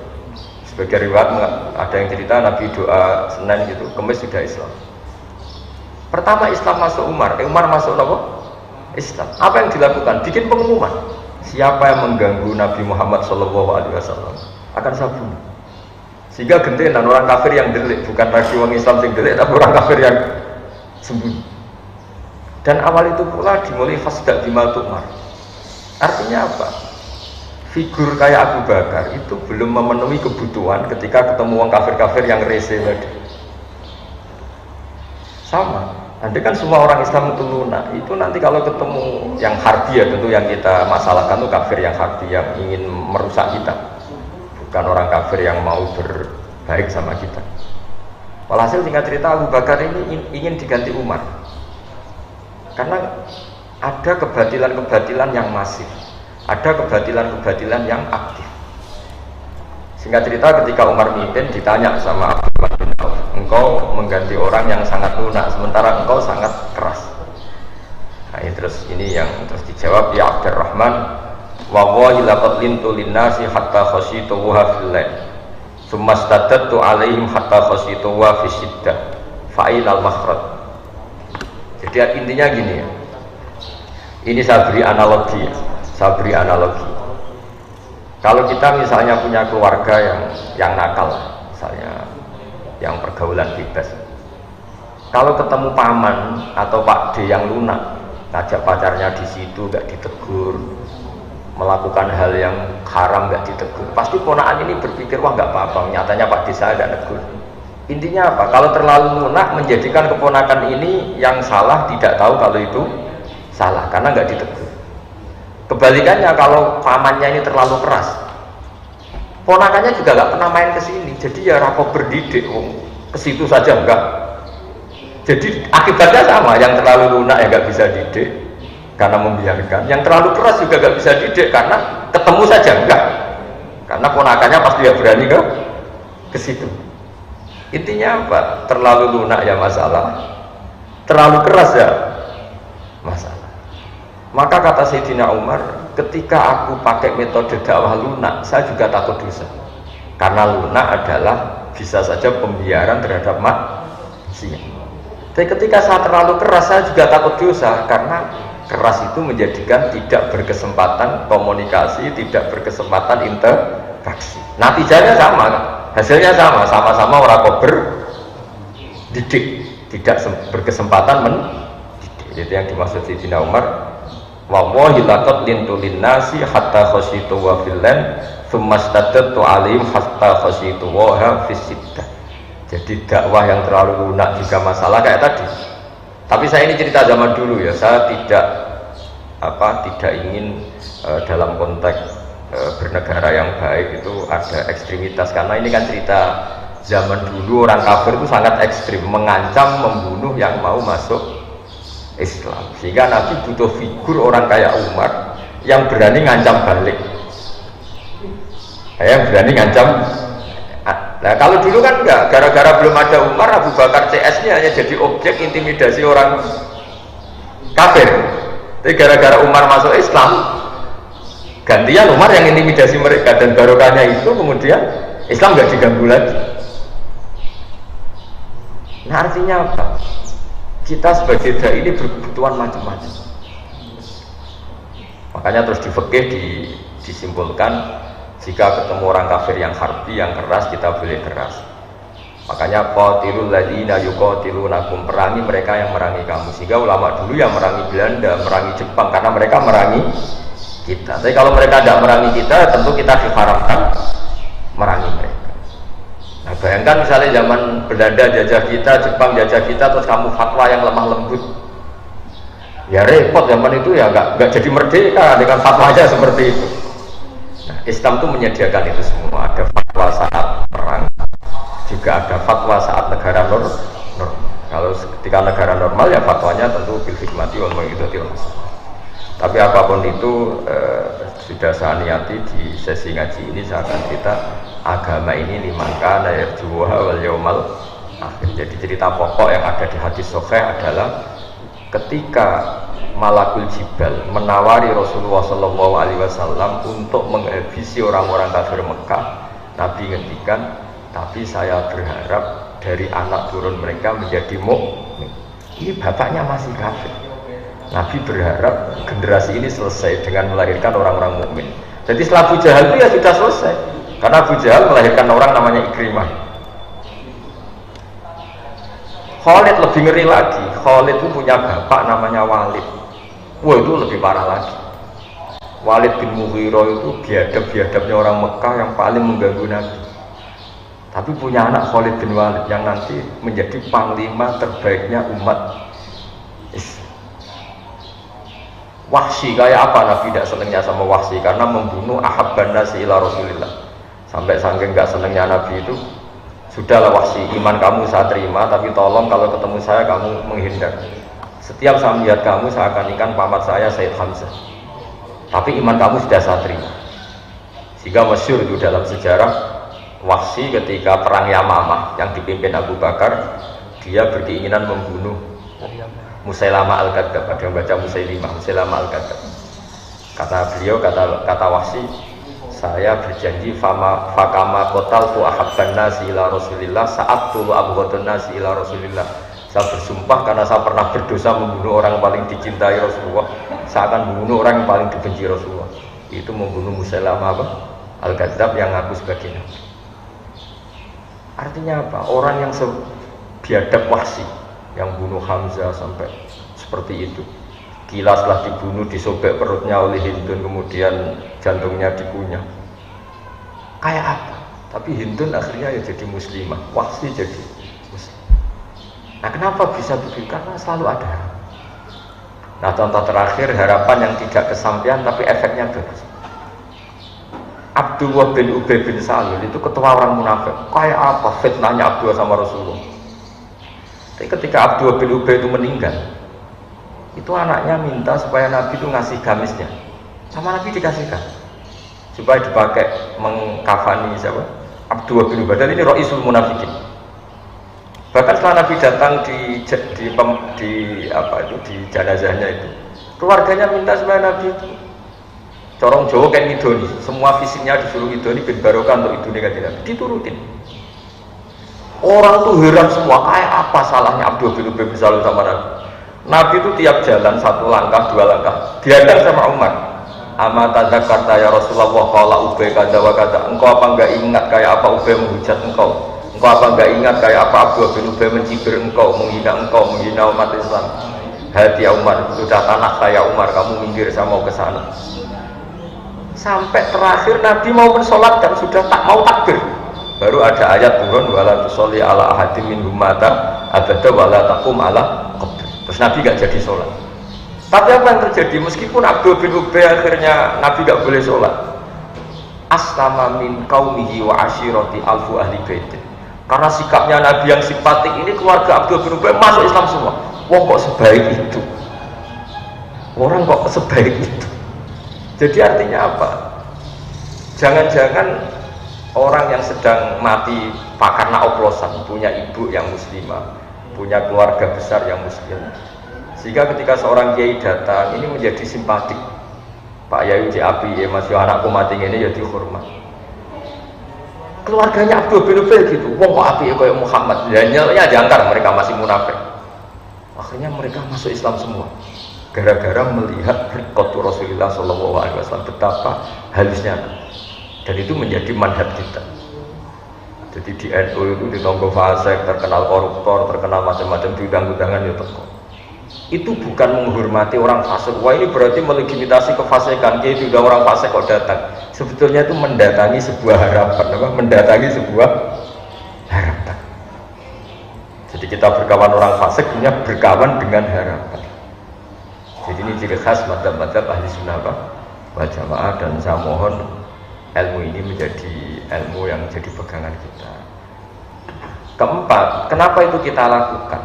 Sebagai riwayat ada yang cerita Nabi doa Senin gitu, Kamis sudah Islam. Pertama Islam masuk Umar, Umar masuk apa? Islam. Apa yang dilakukan? Bikin pengumuman. Siapa yang mengganggu Nabi Muhammad SAW akan saya bunuh. Sehingga gentenan orang kafir yang delik, bukan lagi orang Islam yang delik, tapi orang kafir yang sembunyi. Dan awal itu pula dimulai fasda bima tu'mar. Artinya apa? Figur kayak Abu Bakar itu belum memenuhi kebutuhan ketika ketemu orang kafir-kafir yang rese tadi. Sama. Nanti kan semua orang Islam itu lunak. Itu nanti kalau ketemu yang harbi ya tentu yang kita masalahkan itu kafir yang harbi yang ingin merusak kita. Bukan orang kafir yang mau berbaik sama kita. Walhasil singkat cerita Abu Bakar ini ingin diganti Umar. Karena ada kebatilan-kebatilan yang masif. Ada kebatilan-kebatilan yang aktif. Singkat cerita ketika Umar mimpin ditanya sama Abdurrahman bin Auf, engkau mengganti orang yang sangat lunak sementara engkau sangat keras. Nah, ini yang terus dijawab, ya Abdurrahman, wallahi laqad lintu linnasi hatta khasyitu wa fil lail summa stadadtu alaihim hatta khasyitu wa fi syiddah fa'ilal makhraj. Jadi intinya gini ya, ini saya beri analogi. Kalau kita misalnya punya keluarga yang nakal, misalnya yang pergaulan bebas, kalau ketemu paman atau Pak D yang lunak, ngajak pacarnya di situ nggak ditegur, melakukan hal yang haram nggak ditegur, pasti ponakan ini berpikir wah nggak apa-apa, nyatanya Pak D saya nggak negur. Intinya apa? Kalau terlalu lunak menjadikan keponakan ini yang salah tidak tahu kalau itu salah karena nggak ditegur. Kebalikannya kalau pamannya ini terlalu keras, ponakannya juga nggak pernah main ke sini, jadi ya rapor berdidik, ke situ saja enggak. Jadi akibatnya sama, yang terlalu lunak ya nggak bisa didik karena membiarkan, yang terlalu keras juga nggak bisa didik karena ketemu saja enggak, karena ponakannya pasti ya berani ke situ. Intinya apa? Terlalu lunak ya masalah, terlalu keras ya masalah. Maka kata Sayyidina Umar, ketika aku pakai metode dakwah lunak, saya juga takut dosa. Karena lunak adalah bisa saja pembiaran terhadap maksiat. Tapi ketika saya terlalu keras, saya juga takut dosa. Karena keras itu menjadikan tidak berkesempatan komunikasi, tidak berkesempatan interaksi. Natijanya sama, hasilnya sama, sama-sama orang berdidik, tidak berkesempatan mendidik. Itu yang dimaksud Sayyidina Umar. Wallahi laqad lintu linnasi hatta khasyitu wa fil lail thumma stadadtu alaihim hatta khasyitu wa fi syiddah. Jadi dakwah yang terlalu lunak juga masalah kayak tadi. Tapi saya ini cerita zaman dulu ya, saya tidak ingin dalam konteks bernegara yang baik itu ada ekstremitas, karena ini kan cerita zaman dulu orang kafir itu sangat ekstrim, mengancam membunuh yang mau masuk Islam, sehingga Nabi butuh figur orang kayak Umar yang berani ngancam balik, yang berani ngancam. Nah kalau dulu kan enggak, gara-gara belum ada Umar, Abu Bakar CS-nya hanya jadi objek intimidasi orang kafir. Tapi gara-gara Umar masuk Islam, Gantian Umar yang intimidasi mereka, dan barokahnya itu kemudian Islam nggak diganggu lagi. Nah artinya apa? Kita sebagai dai ini berkebutuhan macam-macam. Makanya terus di fikih disimpulkan jika ketemu orang kafir yang harbi, yang keras, kita boleh keras. Makanya qatilul ladzina yuqatilunakum, perangi mereka yang merangi kamu. Sehingga ulama dulu yang merangi Belanda, merangi Jepang karena mereka merangi kita. Tapi kalau mereka tidak merangi kita, tentu kita diharamkan merangi mereka. Nah, bayangkan misalnya zaman Belanda jajah kita, Jepang jajah kita, terus kamu fatwa yang lemah lembut, ya repot. Zaman itu ya nggak jadi merdeka dengan fatwanya seperti itu. Nah, Islam itu menyediakan itu semua. Ada fatwa saat perang, juga ada fatwa saat negara normal. Kalau ketika negara normal ya fatwanya tentu bil hikmati wal mau'izatil hasanah. Tapi apapun itu sudah saya niati di sesi ngaji ini, saya akan cerita agama ini liman kana yarjuha wal yaumal akhir. Jadi cerita pokok yang ada di hadis sahih adalah ketika Malakul Jibal menawari Rasulullah SAW untuk menghabisi orang-orang kafir Mekah, Nabi ngendikan, tapi saya berharap dari anak turun mereka menjadi mukmin. Ini bapaknya masih kafir. Nabi berharap generasi ini selesai dengan melahirkan orang-orang mukmin. Jadi setelah Abu Jahal itu ya sudah selesai, karena Abu Jahal melahirkan orang namanya Ikrimah. Khalid lebih ngeri lagi. Khalid itu punya bapak namanya Walid. Wah, itu lebih parah lagi. Walid bin Mughirah itu biadab-biadabnya orang Mekah yang paling mengganggu Nabi. Tapi punya anak Khalid bin Walid yang nanti menjadi panglima terbaiknya umat Islam. Wahsy, kayak apa Nabi tidak senangnya sama Wahsy? Karena membunuh ahabban nasi ila Rasulillah. Sampai saking gak senangnya Nabi itu, sudahlah Wahsy, iman kamu saya terima, tapi tolong kalau ketemu saya kamu menghindar. Setiap saya melihat kamu saya akan ikan pamat saya Sayyid Hamzah. Tapi iman kamu sudah saya terima. Sehingga masyhur itu dalam sejarah Wahsy ketika perang Yamamah yang dipimpin Abu Bakar, dia berkeinginan membunuh Musailamah al-Kadzdzab. Ada yang baca Musailamah al-Kadzdzab. Kata beliau, kata Wahsy, saya berjanji fakama qataltu ahabban nasi ila Rasulillah saat tulu abghadun nasi ila Rasulillah. Saya bersumpah karena saya pernah berdosa membunuh orang yang paling dicintai Rasulullah, saya akan membunuh orang yang paling dibenci Rasulullah. Itu membunuh Musailamah al-Kadzdzab yang ngaku sebagai nabi. Artinya apa? Orang yang biadab Wahsy yang bunuh Hamzah sampai seperti itu, kilaslah dibunuh, disobek perutnya oleh Hindun, kemudian jantungnya dikunyah. Kayak apa? Tapi Hindun akhirnya ya jadi muslimah, Wahsy jadi muslim. Nah kenapa bisa begitu? Karena selalu ada harapan. Nah contoh terakhir harapan yang tidak kesampaian tapi efeknya bagus. Abdullah bin Ubay bin Salul itu ketua orang munafik. Kayak apa fitnahnya Abdullah sama Rasulullah. Tapi ketika Abdullah bin Ubay itu meninggal, itu anaknya minta supaya Nabi itu ngasih gamisnya, sama Nabi dikasihkan supaya dipakai mengkafani siapa? Abdullah bin Ubay. Dan ini Ra'isul Munafikin. Bahkan setelah Nabi datang di jenazahnya itu, keluarganya minta supaya Nabi itu corong Jawa kan ngidoni, semua fisiknya disuruh ngidoni bin barokah untuk idoni kan Nabi, diturutin. Orang tuh heran semua, kayak apa salahnya Abdullah bin Ubay bin Salul sama Nabi. Nabi itu tiap jalan satu langkah, dua langkah, dihadang sama Umar. Ama tadzakarta ya Rasulullah qala Ubay kadza wa kadza. Engkau apa enggak ingat kayak apa Ubay menghujat engkau? Engkau apa enggak ingat kayak apa Abdullah bin Ubay mencibir engkau, menghina umat Islam? Hati ya Umar, sudah tanah saya Umar, kamu minggir saya mau ke sana. Sampai terakhir Nabi mau mensolatkan, sudah tak mau takbir. Baru ada ayat turun, wala tusolli ala ahadim minhum mata abada wala taqum ala qabr. Terus Nabi gak jadi sholat. Tapi apa yang terjadi? Meskipun Abdul bin Ubay akhirnya Nabi gak boleh sholat, aslama min qaumihi wa ashirati alfu ahli baitin. Karena sikapnya Nabi yang simpatik ini, keluarga Abdul bin Ubay masuk Islam semua. Wah kok sebaik itu? Orang kok sebaik itu? Jadi artinya apa? Jangan-jangan orang yang sedang mati karena oplosan, punya ibu yang muslimah, punya keluarga besar yang muslim, sehingga ketika seorang kiai datang ini menjadi simpatik. Pak Yayu cek api ya masih anakku mati ini ya dihormat. Keluarganya Abdul bin Ubay gitu, wong kok api kayak Muhammad, ya jangkar mereka masih munafik. Akhirnya mereka masuk Islam semua, gara-gara melihat berkotu Rasulullah SAW betapa halusnya, dan itu menjadi manhaj kita. Jadi di NU itu ditonggo fasik, terkenal koruptor, terkenal macam-macam diundang-undangan ya teko. Itu bukan menghormati orang fasik. Wah ini berarti melegitimasi kefasikan. Dia sudah orang fasik kok datang. Sebetulnya itu mendatangi sebuah harapan, apa? Mendatangi sebuah harapan. Jadi kita berkawan orang fasik, punya berkawan dengan harapan. Jadi ini ciri khas madzhab-madzhab ahli sunnah wal jamaah, dan saya mohon ilmu ini menjadi ilmu yang jadi pegangan kita. Keempat, kenapa itu kita lakukan?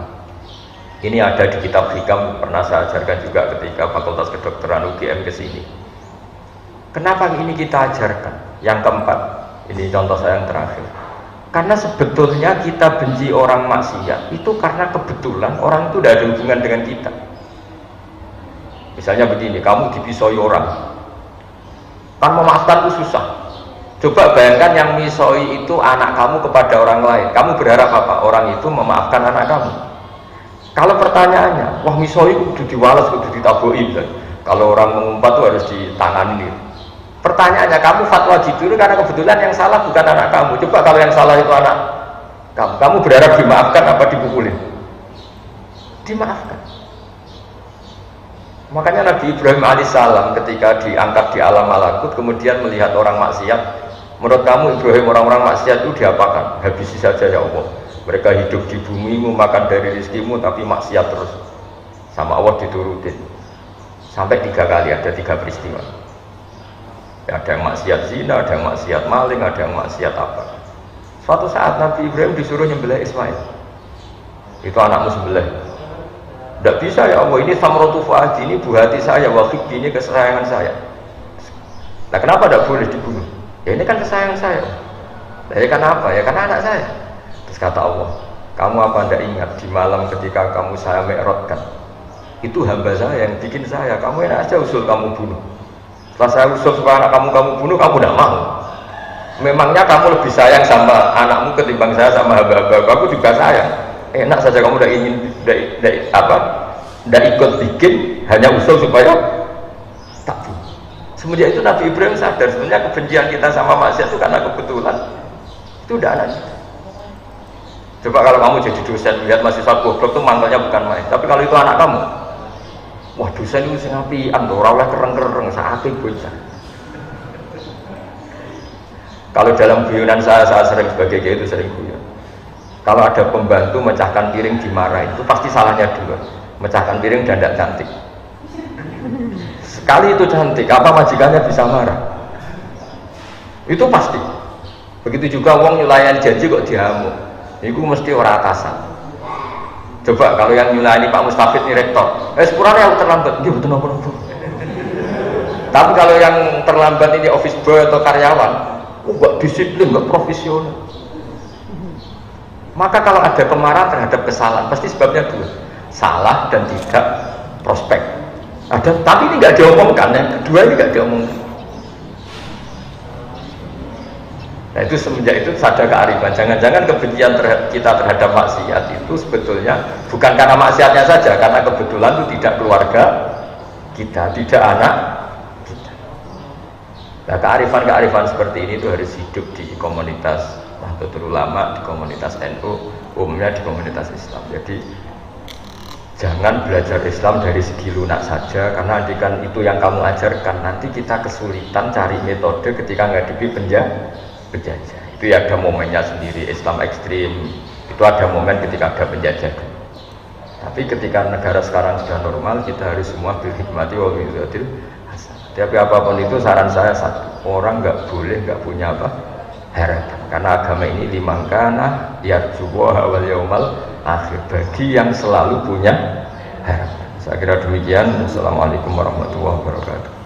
Ini ada di kitab Hikam, pernah saya ajarkan juga ketika Fakultas Kedokteran UGM ke sini. Kenapa ini kita ajarkan? Yang keempat, ini contoh saya yang terakhir. Karena sebetulnya kita benci orang maksiat itu karena kebetulan orang itu tidak ada hubungan dengan kita. Misalnya begini, kamu dipisoi orang, kan memaafkan itu susah. Coba bayangkan yang misoi itu anak kamu kepada orang lain, kamu berharap apa? Orang itu memaafkan anak kamu. Kalau pertanyaannya, wah misoi kudu diwales, kudu ditaboi, kalau orang mengumpat itu harus ditangani. Pertanyaannya, kamu fatwa gitu karena kebetulan yang salah bukan anak kamu. Coba kalau yang salah itu anak kamu berharap dimaafkan apa dipukulin? Dimaafkan. Makanya Nabi Ibrahim alaihissalam ketika diangkat di alam malakut, kemudian melihat orang maksiat, menurut kamu Ibrahim orang-orang maksiat itu diapakan? Habisi saja ya Allah. Mereka hidup di bumimu, makan dari rizkimu, tapi maksiat terus. Sama Allah diturutin. Sampai 3 kali, ada 3 peristiwa. Ada yang maksiat zina, ada yang maksiat maling, ada yang maksiat apa. Suatu saat Nabi Ibrahim disuruh nyembelih Ismail. Itu anakmu sembelih. Tidak bisa ya Allah, ini samratu fuadi, ini buah hati saya, wafik ini kesayangan saya. Nah kenapa tidak boleh dibunuh? Ya ini kan kesayangan saya. Nah, ya kenapa? Ya karena anak saya. Terus kata Allah, kamu apa anda ingat di malam ketika kamu saya mi'rajkan, itu hamba saya yang bikin saya, kamu enak aja usul kamu bunuh. Setelah saya usul supaya anak kamu bunuh, kamu tidak mau. Memangnya kamu lebih sayang sama anakmu ketimbang saya sama hamba-hamba, aku juga sayang. Enak saja kamu tidak ingin, tidak ikut bikin, hanya usul supaya tak bunuh. Semenjak itu Nabi Ibrahim sadar sebenarnya kebencian kita sama maksiat itu karena kebetulan itu udah anak kita. Coba kalau kamu jadi dosen lihat mahasiswa goblok itu mantelnya bukan main. Tapi kalau itu anak kamu, wah dosen itu sing apian, ora oleh kereng-kereng saate bocah. Kalau dalam guyonan saya sering sebagai kiai itu sering guyon. Kalau ada pembantu mecahkan piring dimarahin, itu pasti salahnya dua. Mecahkan piring dan tidak cantik. Sekali itu cantik, apa majikannya bisa marah? Itu pasti. Begitu juga wong nyulayani janji kok diamuk. Itu mesti orang atasan. Coba kalau yang nyulayani Pak Mustafid ini rektor, sepurane aku terlambat, dia betul nopo-nopo. Tapi kalau yang terlambat ini office boy atau karyawan, nggak disiplin, nggak profesional. Maka kalau ada kemarahan terhadap kesalahan, pasti sebabnya dua, salah dan tidak prospek. Ada, tapi ini nggak diomongkan, yang kedua ini nggak diomongkan. Nah itu semenjak itu sadar kearifan. Jangan-jangan kebencian kita terhadap maksiat itu sebetulnya bukan karena maksiatnya saja, karena kebetulan itu tidak keluarga kita, tidak anak kita. Nah kearifan-kearifan seperti ini itu harus hidup di komunitas Nahdlatul Ulama, di komunitas NU, umumnya di komunitas Islam. Jadi jangan belajar Islam dari segi lunak saja, karena nanti kan itu yang kamu ajarkan, nanti kita kesulitan cari metode ketika menghadapi penjajah. Itu ya ada momennya sendiri. Islam ekstrim itu ada momen ketika ada penjajah. Tapi ketika negara sekarang sudah normal, kita harus semua berhikmati wa bi'idzatil hasan. Tapi apapun itu saran saya satu, orang nggak boleh nggak punya harapan, karena agama ini limangkana yarjuwa wal yaumal akhir, bagi yang selalu punya harapan. Saya kira demikian. Assalamualaikum warahmatullahi wabarakatuh.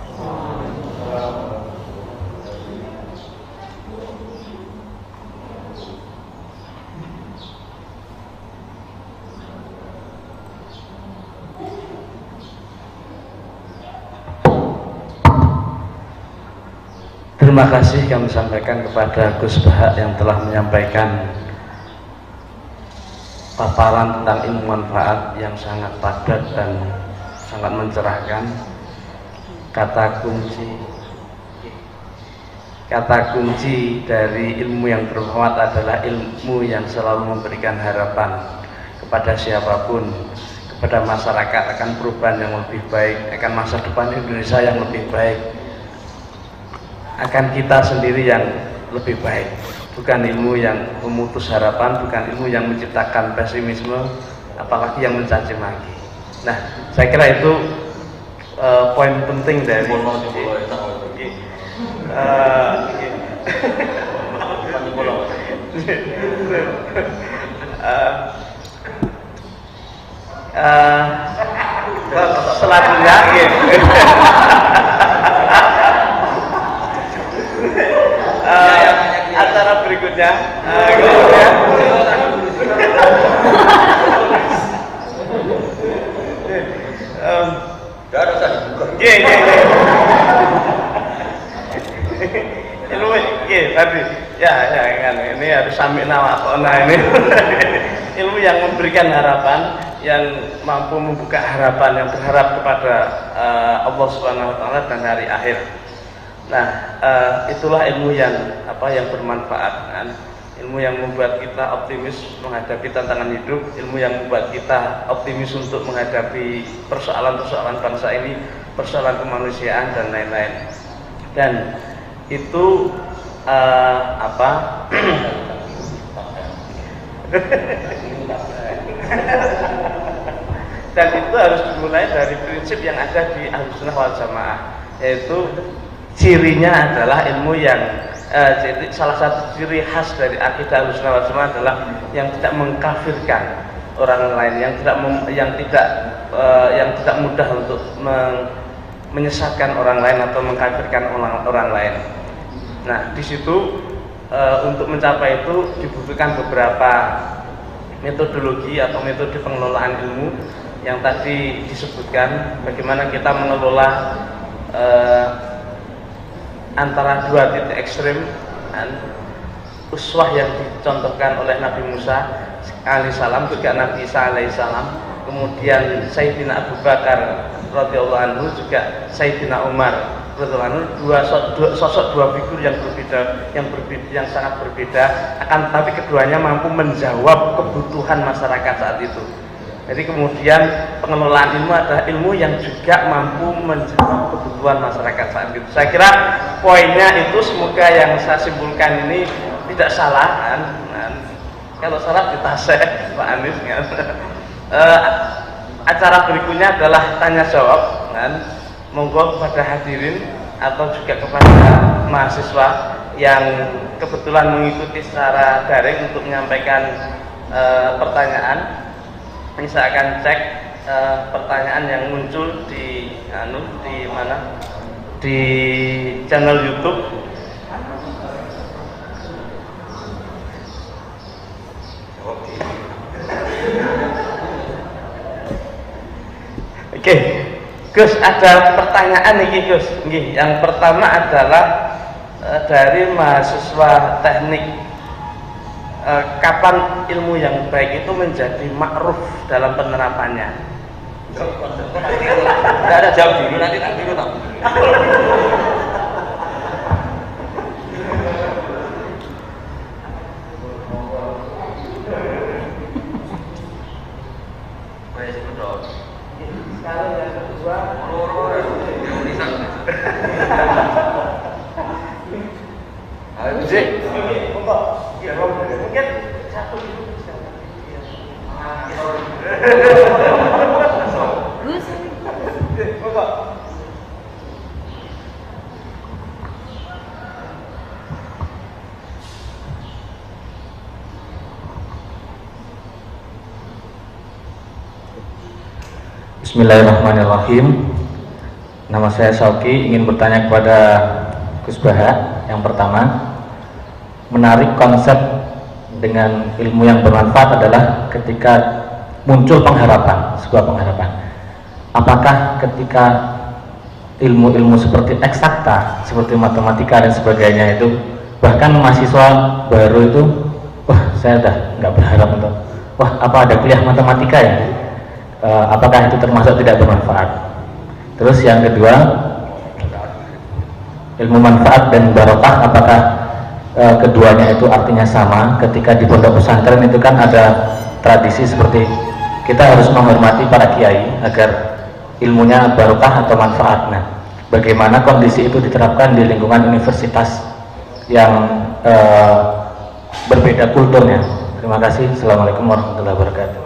terima kasih kami sampaikan kepada Gus Bahak yang telah menyampaikan paparan tentang ilmu manfaat yang sangat padat dan sangat mencerahkan. Kata kunci dari ilmu yang bermanfaat adalah ilmu yang selalu memberikan harapan kepada siapapun, kepada masyarakat akan perubahan yang lebih baik, akan masa depan Indonesia yang lebih baik, akan kita sendiri yang lebih baik. Bukan ilmu yang memutus harapan, bukan ilmu yang menciptakan pesimisme, apalagi yang mencaci maki. Nah, saya kira itu poin penting dari selanjutnya acara berikutnya tadi ya kan ini harus sambil nawatona ini ilmu yang memberikan harapan, yang mampu membuka harapan, yang berharap kepada Allah Subhanahu wa taala dan hari akhir. Nah, itulah ilmu yang yang bermanfaat kan? Ilmu yang membuat kita optimis menghadapi tantangan hidup, ilmu yang membuat kita optimis untuk menghadapi persoalan-persoalan bangsa ini, persoalan kemanusiaan dan lain-lain. Dan itu dan itu harus dimulai dari prinsip yang ada di Ahlussunnah wal Jamaah, yaitu cirinya adalah ilmu yang salah satu ciri khas dari akidah Ahlussunnah wal Jamaah adalah yang tidak mengkafirkan orang lain, yang tidak mudah untuk menyesatkan orang lain atau mengkafirkan orang lain. Nah, di situ untuk mencapai itu dibutuhkan beberapa metodologi atau metode pengelolaan ilmu yang tadi disebutkan, bagaimana kita mengelola antara dua titik ekstrim, uswah yang dicontohkan oleh Nabi Musa alaihissalam, juga Nabi Isa alaihissalam, kemudian Sayyidina Abu Bakar radhiyallahu anhu, juga Sayyidina Umar radhiyallahu anhu, dua figur yang berbeda, yang sangat berbeda, akan tapi keduanya mampu menjawab kebutuhan masyarakat saat itu. Jadi kemudian pengelolaan ilmu adalah ilmu yang juga mampu menjawab kebutuhan masyarakat saat itu. Saya kira poinnya itu semoga yang saya simpulkan ini tidak salah kan? Kalau salah ditasek Pak Anies kan? Acara berikutnya adalah tanya jawab kan? Monggo kepada hadirin atau juga kepada mahasiswa yang kebetulan mengikuti secara daring untuk menyampaikan pertanyaan. Ini saya akan cek pertanyaan yang muncul di mana? Di channel YouTube. Oke, Gus, ada pertanyaan nih Gus. Yang pertama adalah dari mahasiswa teknik. Kapan ilmu yang baik itu menjadi ma'ruf dalam penerapannya? Tidak ada jawab dulu, nanti dulu tak. Sekarang yang kedua, mungkin satu itu bisa. Bismillahirrahmanirrahim. Nama saya Sauki, ingin bertanya kepada Gus Bahak. Yang pertama, menarik konsep dengan ilmu yang bermanfaat adalah ketika muncul pengharapan, sebuah pengharapan. Apakah ketika ilmu-ilmu seperti eksakta, seperti matematika dan sebagainya itu, bahkan mahasiswa baru itu, wah saya udah nggak berharap untuk, wah apa ada kuliah matematika ya? Apakah itu termasuk tidak bermanfaat? Terus yang kedua, ilmu manfaat dan barokah, apakah keduanya itu artinya sama? Ketika di pondok pesantren itu kan ada tradisi seperti kita harus menghormati para kiai agar ilmunya barokah atau manfaat. Nah, bagaimana kondisi itu diterapkan di lingkungan universitas yang berbeda kulturnya? Terima kasih. Assalamualaikum warahmatullahi wabarakatuh.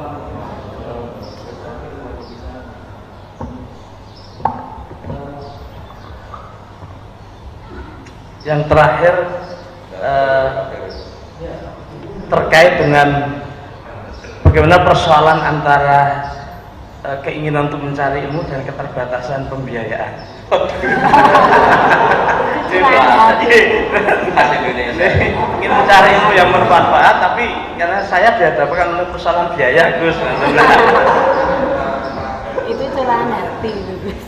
Yang terakhir terkait dengan bagaimana persoalan antara keinginan untuk mencari ilmu dan keterbatasan pembiayaan. Ingin mencari ilmu yang bermanfaat, tapi karena saya dihadapkan oleh persoalan biaya, Gus. Itu curahan hati, Gus.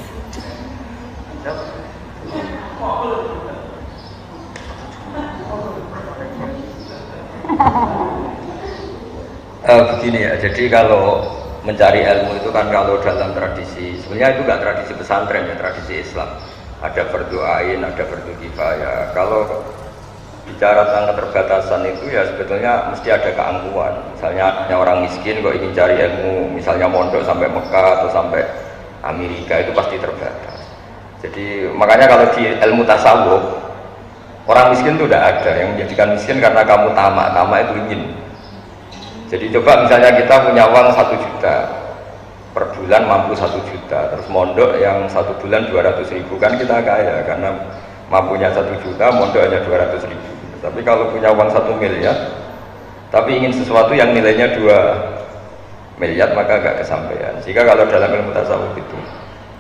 Begini ya, jadi kalau mencari ilmu itu kan kalau dalam tradisi, sebenarnya itu nggak tradisi pesantren ya, tradisi Islam. Ada fardu ain, ada fardu kifayah. Kalau bicara tentang keterbatasan itu ya sebetulnya mesti ada keangkuhan. Misalnya hanya orang miskin kok ingin cari ilmu, misalnya mondok sampai Mekah atau sampai Amerika, itu pasti terbatas. Jadi makanya kalau di ilmu tasawuf, orang miskin itu tidak ada. Yang menjadikan miskin karena kamu tamak, tamak itu ingin. Jadi coba misalnya kita punya uang 1 juta per bulan, mampu 1 juta, terus mondok yang 1 bulan 200.000, kan kita kaya karena mampunya 1 juta, mondok hanya 200.000. Tapi kalau punya uang 1 miliar tapi ingin sesuatu yang nilainya 2 miliar, maka agak kesampaian. Sehingga kalau dalam ilmu tasawuf itu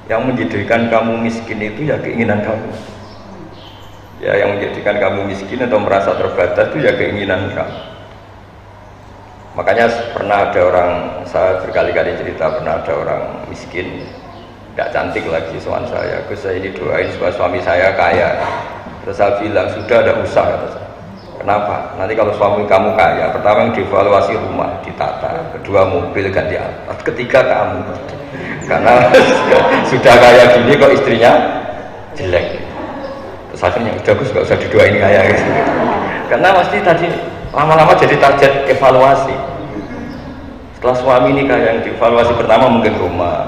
yang menjadikan kamu miskin itu ya keinginan kamu. Ya, yang menjadikan kamu miskin atau merasa terbatas itu ya keinginan kamu. Makanya pernah ada orang, saya berkali-kali cerita, pernah ada orang miskin, tidak cantik lagi, soal saya, Gus saya ini doain supaya suami saya kaya. Terus saya bilang, sudah ada usaha, kata saya. Kenapa? Nanti kalau suami kamu kaya, pertama yang dievaluasi rumah, ditata, kedua mobil ganti alat, ketiga kamu. Karena sudah kaya gini kok istrinya jelek. Terus akhirnya udah Gus gak usah didoain kaya gitu. Karena pasti tadi lama-lama jadi target evaluasi. Setelah suami ini kayak yang dievaluasi pertama mungkin rumah,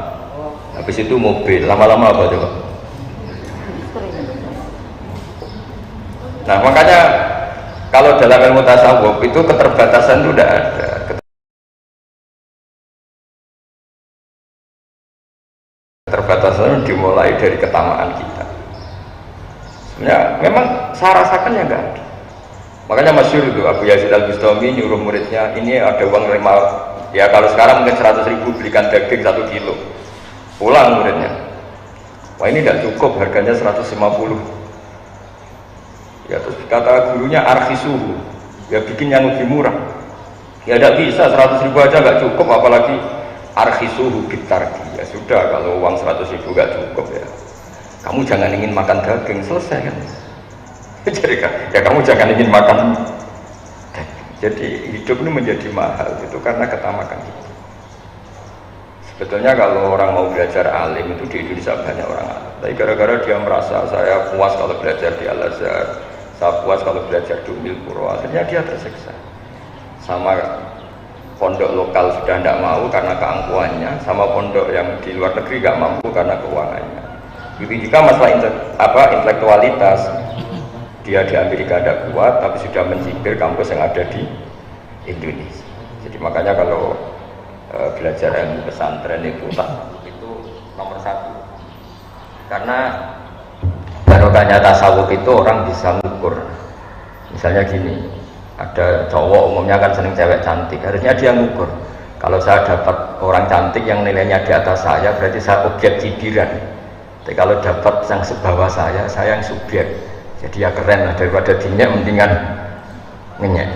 habis itu mobil, lama-lama apa coba? Nah makanya kalau dalam ilmu tasawuf itu keterbatasan itu tidak ada. Keterbatasan dimulai dari ketamaan kita. Sebenarnya memang saya rasakan ya enggak ada. Makanya masyhur itu Abu Yazid Al-Bustami nyuruh muridnya, ini ada uang 5, ya kalau sekarang mungkin 100.000 belikan daging 1 kilo. Pulang muridnya, wah ini tidak cukup, harganya 150. Ya terus kata gurunya arkhisuhu, ya bikin yang lebih murah. Ya tidak bisa, 100.000 aja nggak cukup, apalagi arkhisuhu bitarki. Ya sudah, kalau uang 100.000 nggak cukup ya kamu jangan ingin makan daging, selesai kan. Jadi ya kamu jangan ingin makan. Jadi hidup ini menjadi mahal itu karena ketamakan kita. Sebetulnya kalau orang mau belajar alim itu di Indonesia banyak orang alim. Tapi gara-gara dia merasa saya puas kalau belajar di Al-Azhar, saya puas kalau belajar di Ummul Qura, akhirnya dia tersiksa. Sama pondok lokal sudah tidak mau karena keangkuhannya, sama pondok yang di luar negeri nggak mampu karena keuangannya. Begitu juga masalah intelektualitas. Dia di Amerika ada kuat, tapi sudah mencibir kampus yang ada di Indonesia. Jadi makanya kalau belajar ilmu pesantren itu nomor 1. Karena barokahnya tasawuf itu orang bisa ngukur. Misalnya gini, ada cowok umumnya kan seneng cewek cantik, harusnya dia ngukur. Kalau saya dapat orang cantik yang nilainya di atas saya, berarti saya objek cibiran. Tapi kalau dapat yang sebawah saya yang subjek. Jadi ya keren lah, daripada dinyak mendingan ngenyek.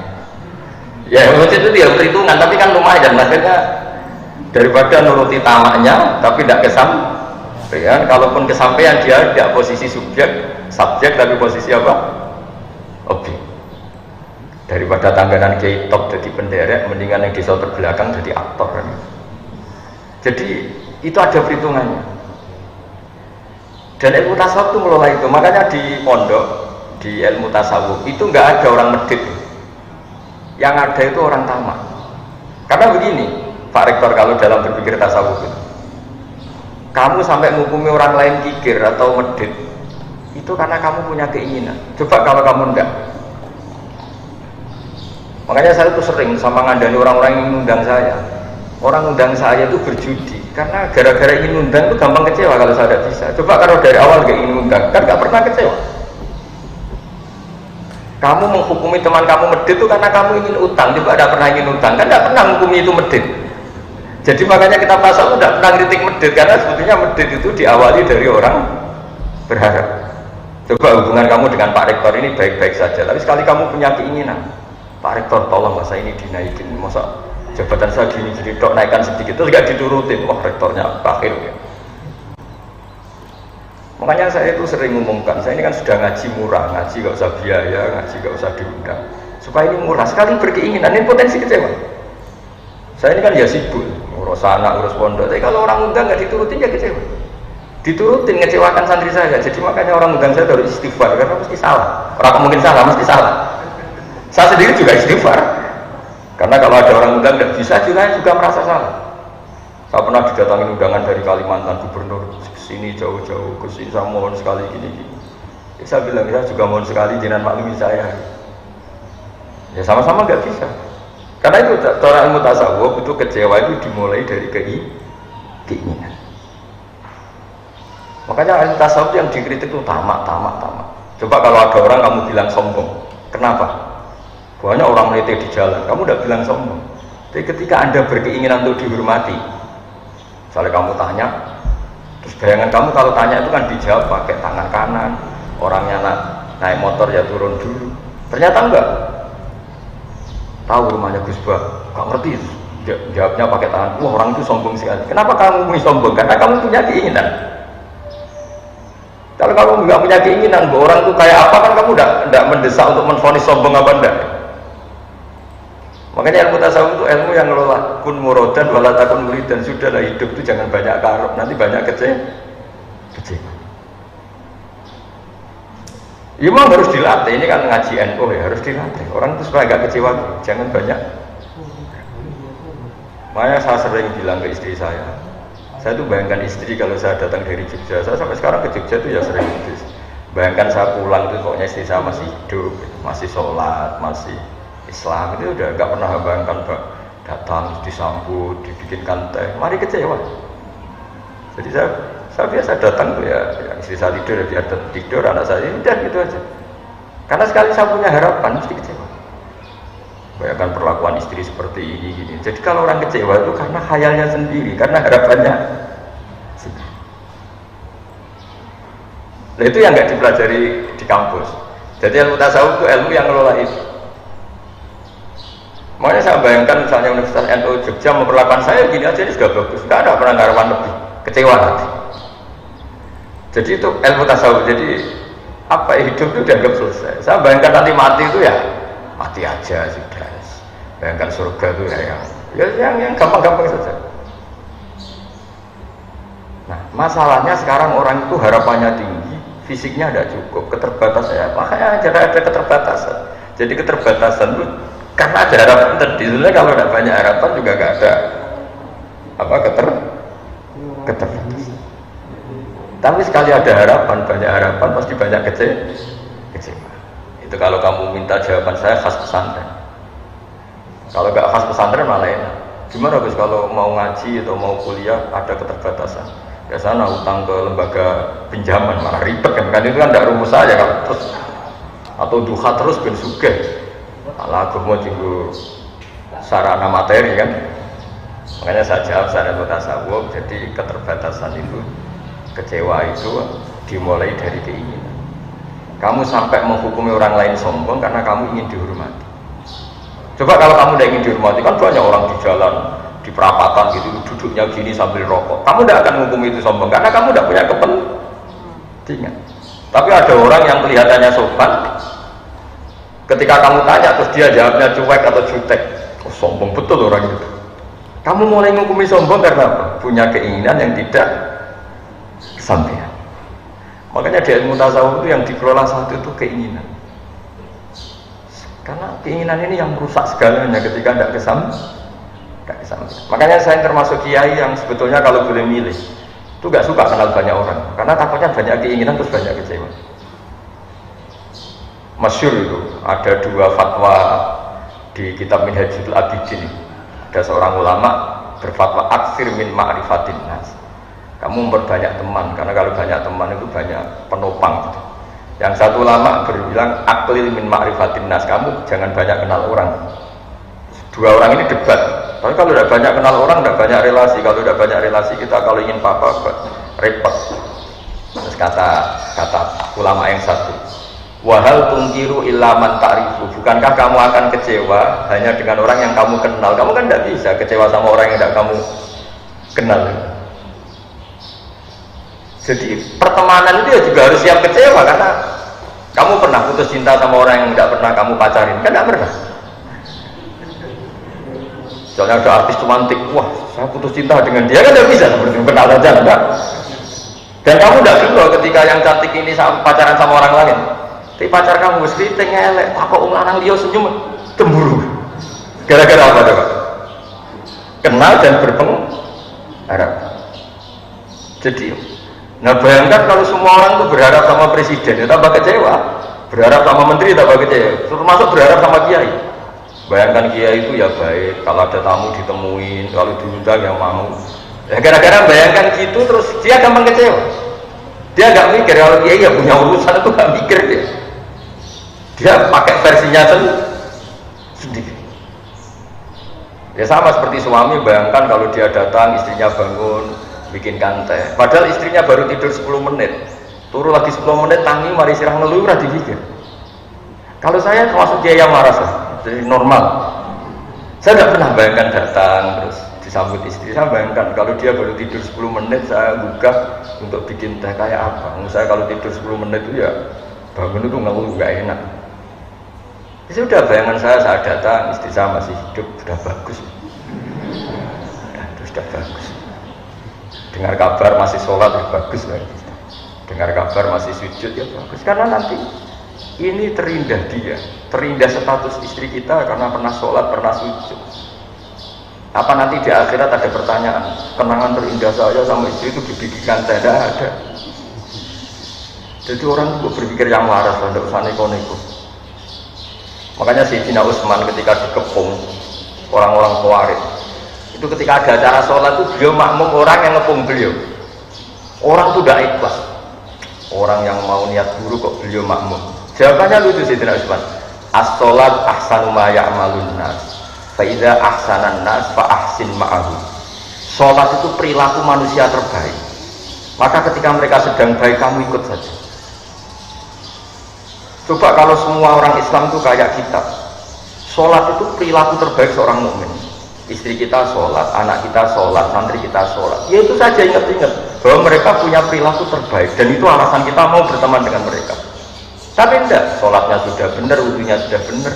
Ya itu dia perhitungan, tapi kan lumayan akhirnya daripada nuruti tamaknya tapi tidak ya, kalaupun kesampaian dia tidak posisi subjek tapi posisi apa? Objek. Daripada tangganan kiai top jadi penderek, mendingan yang di shoulder belakang jadi aktor kan. Jadi itu ada perhitungannya. Dan ilmu tasawuf itu mengelola itu. Makanya di pondok, di ilmu tasawuf itu nggak ada orang medit. Yang ada itu orang tamak. Karena begini, Pak Rektor, kalau dalam berpikir tasawuf itu, kamu sampai menghukumi orang lain kikir atau medit, itu karena kamu punya keinginan. Coba kalau kamu enggak. Makanya saya itu sering sama ngandani orang-orang yang mengundang saya. Orang undang saya itu berjudi, karena gara-gara ingin undang itu gampang kecewa kalau saya tidak bisa. Coba kalau dari awal gak ingin undang, kan gak pernah kecewa. Kamu menghukumi teman kamu medit itu karena kamu ingin utang, coba tidak pernah ingin utang, kan gak pernah menghukumi itu medit. Jadi makanya kita pasal tidak pernah kritik medit, karena sebetulnya medit itu diawali dari orang berharap. Coba hubungan kamu dengan Pak Rektor ini baik-baik saja, tapi sekali kamu punya keinginan, Pak Rektor tolong masa ini dinaikin, masa jabatan saya gini-gini dok naikkan sedikit, itu tidak diturutin, wah rektornya bakhil ya. Makanya saya itu sering ngumumkan, saya ini kan sudah ngaji murah, ngaji gak usah biaya, ngaji gak usah diundang, supaya ini murah, sekali berkeinginan ini potensi kecewa. Saya ini kan ya sibuk, urus anak, urus pondok, tapi kalau orang undang gak diturutin ya kecewa. Diturutin ngecewakan santri saya, jadi makanya orang undang saya harus istighfar, karena mesti salah, orang mungkin salah, mesti salah. Saya sendiri juga istighfar. Karena kalau ada orang undang tidak bisa, juga merasa salah. Saya pernah didatangi undangan dari Kalimantan, gubernur kesini jauh-jauh, kesini saya mohon sekali gini-gini. Saya bilang, saya juga mohon sekali jangan maklumi saya. Ya sama-sama nggak bisa. Karena itu cara ilmu tasawuf itu kecewa itu dimulai dari keinginan. Makanya ilmu tasawuf yang dikritik itu tamak. Coba kalau ada orang kamu bilang sombong, kenapa? Banyak orang melete di jalan, kamu tidak bilang sombong. Tapi ketika Anda berkeinginan untuk dihormati, misalnya kamu tanya, terus bayangan kamu kalau tanya itu kan dijawab pakai tangan kanan, orangnya naik motor ya turun dulu. Ternyata enggak. Tahu rumahnya Gus Bah, gak ngerti. Jawabnya pakai tangan, wah orang itu sombong sekali. Kenapa kamu sombong? Karena kamu punya keinginan. Kalau kamu nggak punya keinginan, orang itu kayak apa kan kamu tidak mendesak untuk menvonis sombong apa enggak. Makanya ilmu tasawuf itu ilmu yang ngelola kun murodan walatakun muridan, sudahlah hidup itu jangan banyak karep, nanti banyak kecewa. Ya memang harus dilatih, ini kan ngaji NU ya, harus dilatih. Orang itu supaya gak kecewa, jangan banyak. Makanya saya sering bilang ke istri saya tuh bayangkan istri kalau saya datang dari Jogja, saya sampai sekarang ke Jogja tuh ya sering gitu. Bayangkan saya pulang tuh pokoknya istri saya masih hidup, masih sholat, masih Islam, itu udah gak pernah bayangkan datang, disambut, dibikinkan teh, mari kecewa. Jadi saya biasa datang tuh ya istri saya tidur, dia tidur, anak saya udah gitu aja. Karena sekali saya punya harapan, mesti kecewa. Bayangkan perlakuan istri seperti ini gini. Jadi kalau orang kecewa itu karena khayalnya sendiri, karena harapannya sendiri. Nah itu yang nggak dipelajari di kampus. Jadi ilmu tasawuf itu ilmu yang ngelola itu. Makanya saya bayangkan misalnya Universitas NU Jogja memperlakukan saya gini aja, ini sudah bagus, nggak ada penanggapan lebih, kecewa nanti. Jadi itu ilmu tasawuf. Jadi apa hidup itu dianggap selesai. Saya bayangkan nanti mati itu ya mati aja sudah. Bayangkan surga itu yang gampang-gampang saja. Nah masalahnya sekarang orang itu harapannya tinggi, fisiknya tidak cukup, keterbatasan ya, makanya ada keterbatasan. Jadi keterbatasan itu karena ada harapan tadi. Sebenarnya kalau tidak banyak harapan juga nggak ada keterbatasan. Tapi sekali ada harapan, banyak harapan pasti banyak kecewa. Itu kalau kamu minta jawaban saya khas pesantren. Kalau nggak khas pesantren malah enak. Gimana Gus kalau mau ngaji atau mau kuliah ada keterbatasan? Biasanya utang ke lembaga pinjaman malah ribet kan itu kan tidak rumus saja kan. Terus atau duha terus ben sugih. Malah agama tinggu sarana materi kan. Makanya saya jawab saya tasawuf. Jadi keterbatasan itu, kecewa itu dimulai dari keinginan. Kamu sampai menghukumi orang lain sombong karena kamu ingin dihormati. Coba kalau kamu tidak ingin dihormati, kan banyak orang di jalan di perapatan gitu, duduknya gini sambil rokok. Kamu tidak akan menghukum itu sombong karena kamu tidak punya kepentingan. Tapi ada orang yang kelihatannya sopan, ketika kamu tanya terus dia jawabnya cuek atau jutek, oh, sombong betul orang itu. Kamu mulai menghukumi sombong karena apa? Punya keinginan yang tidak kesampaian. Makanya di ilmu tasawuf itu yang dikelola satu itu keinginan. Karena keinginan ini yang merusak segalanya ketika tidak kesampaian. Makanya saya termasuk kiai yang sebetulnya kalau boleh milih itu gak suka kenal banyak orang karena takutnya banyak keinginan terus banyak kecewa. Masyhur itu ada dua fatwa di kitab Minhajul Abidin. Ada seorang ulama berfatwa aksir min ma'rifatin nas. Kamu memperbanyak teman karena kalau banyak teman itu banyak penopang gitu. Yang satu ulama berbilang aklil min ma'rifatin nas, kamu jangan banyak kenal orang. Dua orang ini debat. Tapi kalau tidak banyak kenal orang, tidak banyak relasi. Kalau tidak banyak relasi, kita kalau ingin apa-apa repot. Terus kata ulama yang satu, wahal tungkiru ilaman ta'rifu. Bukankah kamu akan kecewa hanya dengan orang yang kamu kenal? Kamu kan tidak bisa kecewa sama orang yang tidak kamu kenal. Jadi pertemanan itu ya juga harus siap kecewa karena kamu pernah putus cinta sama orang yang tidak pernah kamu pacarin, kan tidak pernah. Soalnya ada artis romantik, wah saya putus cinta dengan dia, kan tidak bisa seperti kenal saja, enggak. Dan kamu tidak dulu ketika yang cantik ini pacaran sama orang lain. Tapi pacar kamu seriting elek, tak kok lanang liya senyum cemburu. Gara-gara apa coba? Kenal dan berpengaruh. Jadi, nah bayangkan kalau semua orang itu berharap sama presiden, ya tambah kecewa. Berharap sama menteri tambah kecewa. Termasuk berharap sama kiai. Bayangkan kiai itu ya baik, kalau ada tamu ditemuin, kalau diundang yang mau. Ya gara-gara bayangkan gitu terus dia gampang kecewa. Dia nggak mikir kalau kiai ya punya urusan itu nggak mikir dia. Dia pakai versinya sendiri. Ya sama seperti suami, bayangkan kalau dia datang istrinya bangun bikinkan teh. Padahal istrinya baru tidur 10 menit. Turun lagi 10 menit tangi mari sirah ngeluh ora dipikir. Kalau saya termasuk kiai yang marah lah. Jadi normal. Saya tidak pernah bayangkan datang terus disambut istri. Saya bayangkan kalau dia baru tidur 10 menit saya gugah untuk bikin teh kayak apa. Saya kalau tidur 10 menit itu ya bangun itu ngeluh gak enak. Ya sudah, bayangan saya datang istri saya masih hidup, sudah bagus. Sudah bagus. Dengar kabar masih sholat ya bagus lagi. Dengar kabar masih sujud ya bagus. Karena nanti ini terindah dia, terindah status istri kita karena pernah sholat, pernah sujud. Apa nanti di akhirat ada pertanyaan, kenangan terindah saya sama istri itu dibikinkan teh? Tidak ada. Jadi orang itu berpikir yang waras lah, tidak usah neko-neko. Makanya Sayyidina Utsman ketika dikepung orang-orang Khawarij, itu ketika ada acara sholat itu beliau makmum orang yang ngepung beliau. Orang itu tidak ikhlas. Orang yang mau niat buruk kok beliau makmum. Jawabannya lucu Sayyidina Utsman. As-sholat ahsanu ma ya'malun nas. Fa idza ahsanan nas fa ahsin ma'ahu. Sholat itu perilaku manusia terbaik. Maka ketika mereka sedang baik kamu ikut saja. Coba kalau semua orang Islam itu kayak kita. Sholat itu perilaku terbaik seorang mukmin. Istri kita sholat, anak kita sholat, santri kita sholat. Ya itu saja, ingat-ingat bahwa mereka punya perilaku terbaik dan itu alasan kita mau berteman dengan mereka. Tapi enggak, sholatnya sudah benar, wudunya sudah benar.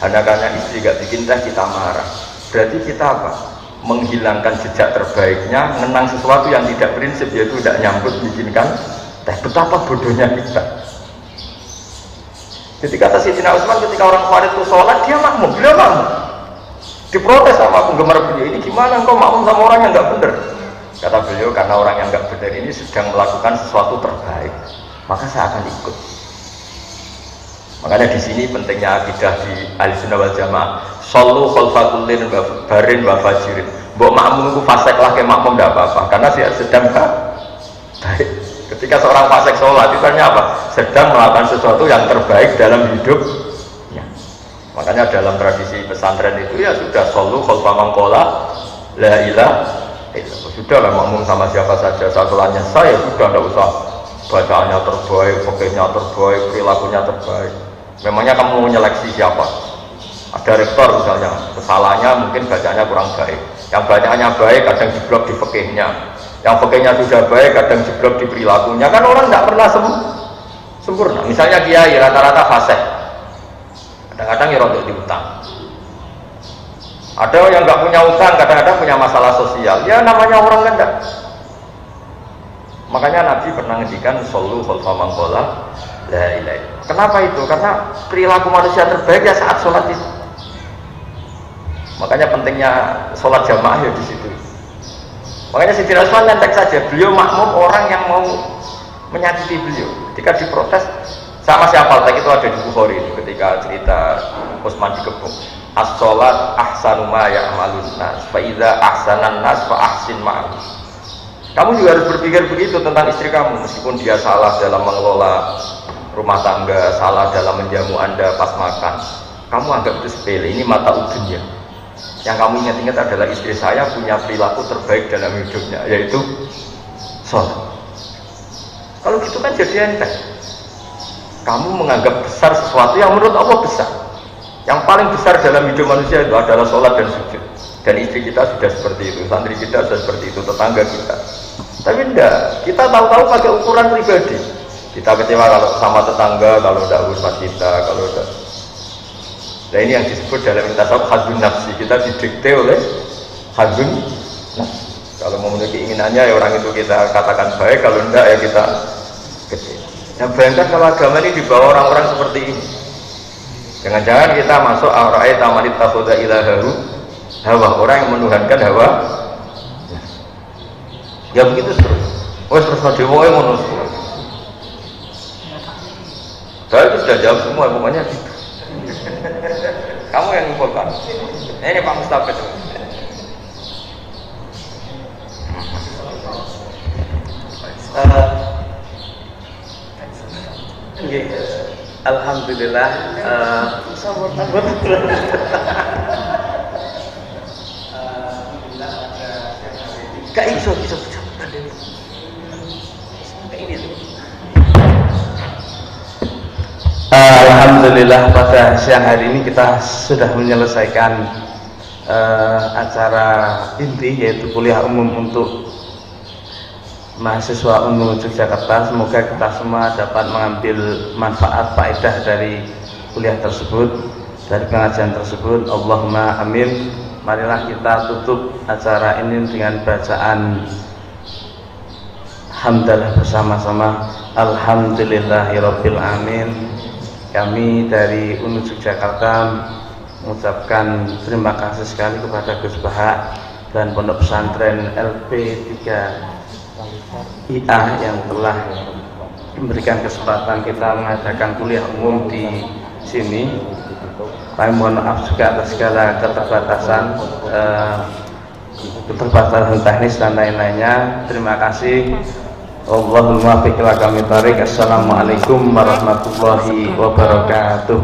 Hanya karena istri gak bikin teh kita marah. Berarti kita apa? Menghilangkan jejak terbaiknya, mengenang sesuatu yang tidak prinsip, yaitu tidak nyambut bikinkan teh. Betapa bodohnya kita. Jadi kata Sayyidina Utsman ketika orang Khawarij itu sholat, dia makmum, beliau makmum. Diprotes sama penggemar beliau, ini gimana engkau makmum sama orang yang nggak benar? Kata beliau, karena orang yang nggak benar ini sedang melakukan sesuatu terbaik, maka saya akan ikut. Makanya di sini pentingnya akidah di Ahlussunnah wal Jamaah. Shollu khalfa kullin barin wa fajirin. Mbok makmum itu fasik lah ke makmum tidak apa-apa, karena dia sedang baik. Ketika seorang fasik sholat itu artinya apa? Sedang melakukan sesuatu yang terbaik dalam hidupnya. Makanya dalam tradisi pesantren itu ya sudah shollu khalfa man qala la ilaha illallah. Sudah lah makmum sama siapa saja, sholatnya saya sudah tidak usah bacaannya terbaik, pokoknya terbaik, perilakunya terbaik. Memangnya kamu mau menyeleksi siapa? Ada rektor misalnya, kesalahannya mungkin bacaannya kurang baik. Yang bacanya baik kadang jeblok di fikihnya, yang fikihnya sudah baik kadang jeblok di perilakunya. Kan orang nggak pernah sempurna. Misalnya kiai rata-rata fasih, kadang-kadang ya rodok diutang. Ada yang nggak punya utang, kadang-kadang punya masalah sosial. Ya namanya orang kan enggak. Makanya Nabi pernah ngendikan sallu khalfa man qala la ilaha illallah. Kenapa itu? Karena perilaku manusia terbaik ya saat sholat itu. Makanya pentingnya sholat jamaah ya di situ. Makanya Sayyidina Utsman nyantek saja, beliau makmum orang yang mau menyakiti beliau. Ketika diprotes sama siapa? Tadi itu ada di Bukhari itu ketika cerita Utsman dikepung. As-sholat ahsanu ma ya'malun nas, fa idza ahsanan nas fa ahsin ma'ah. Kamu juga harus berpikir begitu tentang istri kamu, meskipun dia salah dalam mengelola rumah tangga, salah dalam menjamu Anda pas makan. Kamu anggap itu sepele, ini mata udunnya. Yang kamu ingat-ingat adalah istri saya punya perilaku terbaik dalam hidupnya, yaitu sholat. Kalau gitu kan jadi enteng. Kamu menganggap besar sesuatu yang menurut Allah besar. Yang paling besar dalam hidup manusia itu adalah sholat dan sujud. Dan istri kita sudah seperti itu, santri kita sudah seperti itu, tetangga kita. Tapi enggak, kita tahu-tahu pakai ukuran pribadi. Kita kecewa kalau sama tetangga, kalau tidak hormat kita, kalau tidak. Nah ini yang disebut dalam tasawuf hadun nafsi. Kita didikte oleh hadun nafsi. Kalau memenuhi keinginannya ya orang itu kita katakan baik, kalau enggak ya kita kecewa. Nah bayangkan kalau agama ini dibawa orang-orang seperti ini. Jangan-jangan kita masuk aurai tamanit tafoda ilaharu hawa, orang yang menuhankan hawa. Ya begitu terus. Oh terus dewa yang menurut. Saya itu sudah jawab semua, pokoknya gitu. Kamu yang infokan. Ini Pak Mustafa itu. Alhamdulillah. Kak iso Alhamdulillah pada siang hari ini kita sudah menyelesaikan acara inti, yaitu kuliah umum untuk mahasiswa UNU Yogyakarta. Semoga kita semua dapat mengambil manfaat faedah dari kuliah tersebut, dari pengajian tersebut. Allahumma amin. Marilah kita tutup acara ini dengan bacaan hamdalah bersama-sama. Alhamdulillahirabbil alamin. Kami dari UNU Yogyakarta mengucapkan terima kasih sekali kepada Gus Baha dan Pondok Pesantren LP3 IA yang telah memberikan kesempatan kita mengadakan kuliah umum di sini. Kami mohon maaf juga atas segala keterbatasan teknis dan lain-lainnya. Terima kasih. Allahumma muwaffiq ila aqwamit thoriq. Assalamualaikum warahmatullahi wabarakatuh.